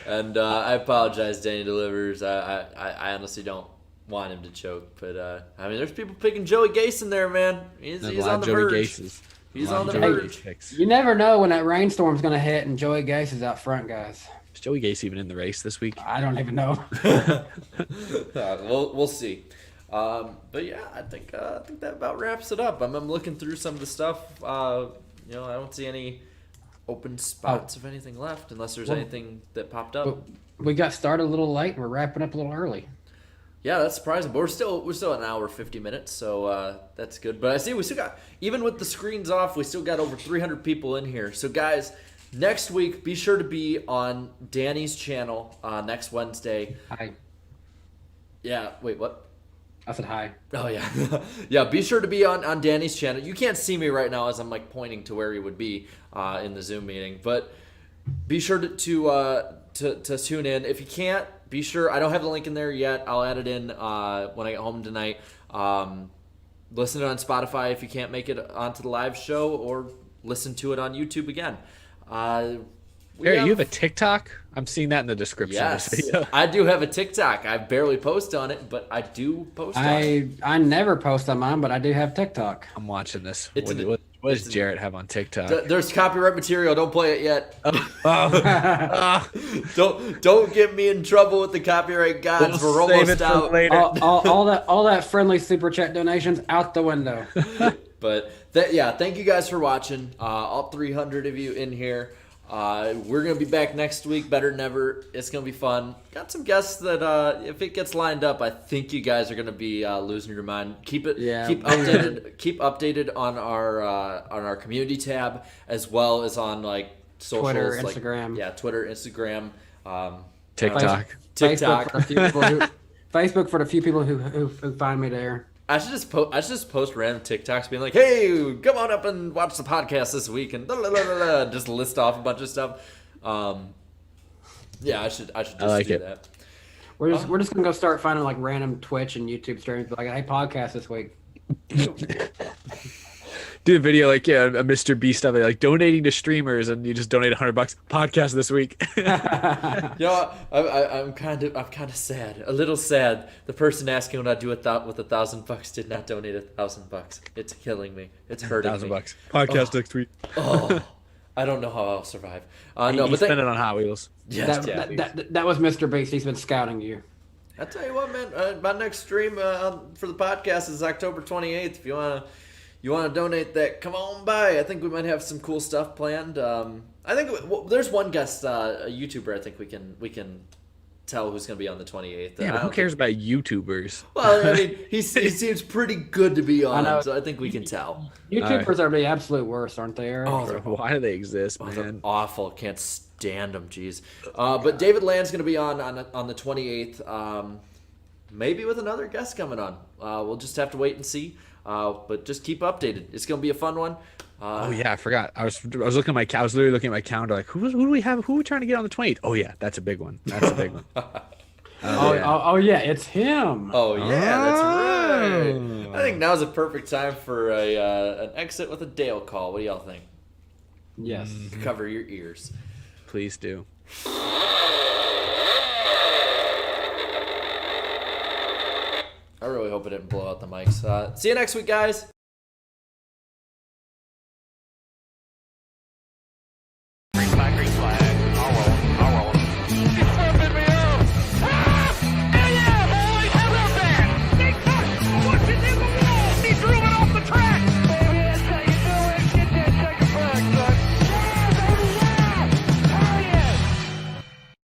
And I apologize, Danny Delivers. I honestly don't want him to choke, but I mean, there's people picking Joey Gase in there, man. He's on the verge. He's on the verge. You never know when that rainstorm's going to hit and Joey Gase is out front, guys. Is Joey Gase even in the race this week? I don't even know. We'll see. But yeah, I think that about wraps it up. I'm looking through some of the stuff. I don't see any open spots of anything left, unless there's anything that popped up. We got started a little late and we're wrapping up a little early. Yeah, that's surprising, but we're still an hour 50 minutes, so that's good. But I see we still got, even with the screens off, we still got over 300 people in here. So guys, next week be sure to be on Danny's channel next Wednesday. Hi. Yeah, wait, what? I said hi. Oh yeah, yeah. Be sure to be on Danny's channel. You can't see me right now as I'm like pointing to where he would be in the Zoom meeting, but be sure to tune in. If you can't, be sure. I don't have the link in there yet. I'll add it in when I get home tonight. Listen to it on Spotify if you can't make it onto the live show, or listen to it on YouTube again. You have a TikTok? I'm seeing that in the description. Yes, of this video. I do have a TikTok. I barely post on it, but I do post on it. I never post on mine, but I do have TikTok. I'm watching this. It's What does Jarrett have on TikTok? There's copyright material. Don't play it yet. Oh. Don't get me in trouble with the copyright gods. We're almost out. All that friendly super chat donations out the window. But thank you guys for watching. All 300 of you in here. We're gonna be back next week, better than ever. It's gonna be fun. Got some guests that if it gets lined up, I think you guys are gonna be losing your mind. Keep updated. Keep updated on our community tab, as well as on like socials, Twitter, Instagram. Twitter, Instagram, TikTok. Facebook for the few people who find me there. I should just post random TikToks being like, "Hey, come on up and watch the podcast this week," and just list off a bunch of stuff. I should just do that. We're just gonna go start finding like random Twitch and YouTube streams, like, "Hey, podcast this week." Do a video like a Mr. Beast stuff, like donating to streamers, and you just donate $100. Podcast this week. I'm kind of sad, a little sad. The person asking what I do with $1,000 did not donate $1,000. It's killing me. It's hurting me. $1,000. Podcast next week. I don't know how I'll survive. You spend it on Hot Wheels. Yes, That was Mr. Beast. He's been scouting you. I tell you what, man. My next stream for the podcast is October 28th. If you wanna donate that, come on by. I think we might have some cool stuff planned. I think there's one guest, a YouTuber. I think we can tell who's gonna be on the 28th. Yeah, but who cares about YouTubers? Well, I mean, he seems pretty good to be on, know. so I think we can tell. YouTubers are the absolute worst, aren't they, Eric? Why do they exist, They're man? awful. Can't stand them. Jeez. But David Land's going to be on the 28th. Maybe with another guest coming on. We'll just have to wait and see. But just keep updated. It's going to be a fun one. Oh yeah, I forgot. I was looking at I was literally looking at my calendar, like who do we have? Who are we trying to get on the 20th? Oh yeah, that's a big one. That's a big one. Yeah, it's him. Oh yeah, that's right. I think now's a perfect time for an exit with a Dale call. What do y'all think? Yes. Cover your ears. Please do. I really hope it didn't blow out the mics. See you next week, guys.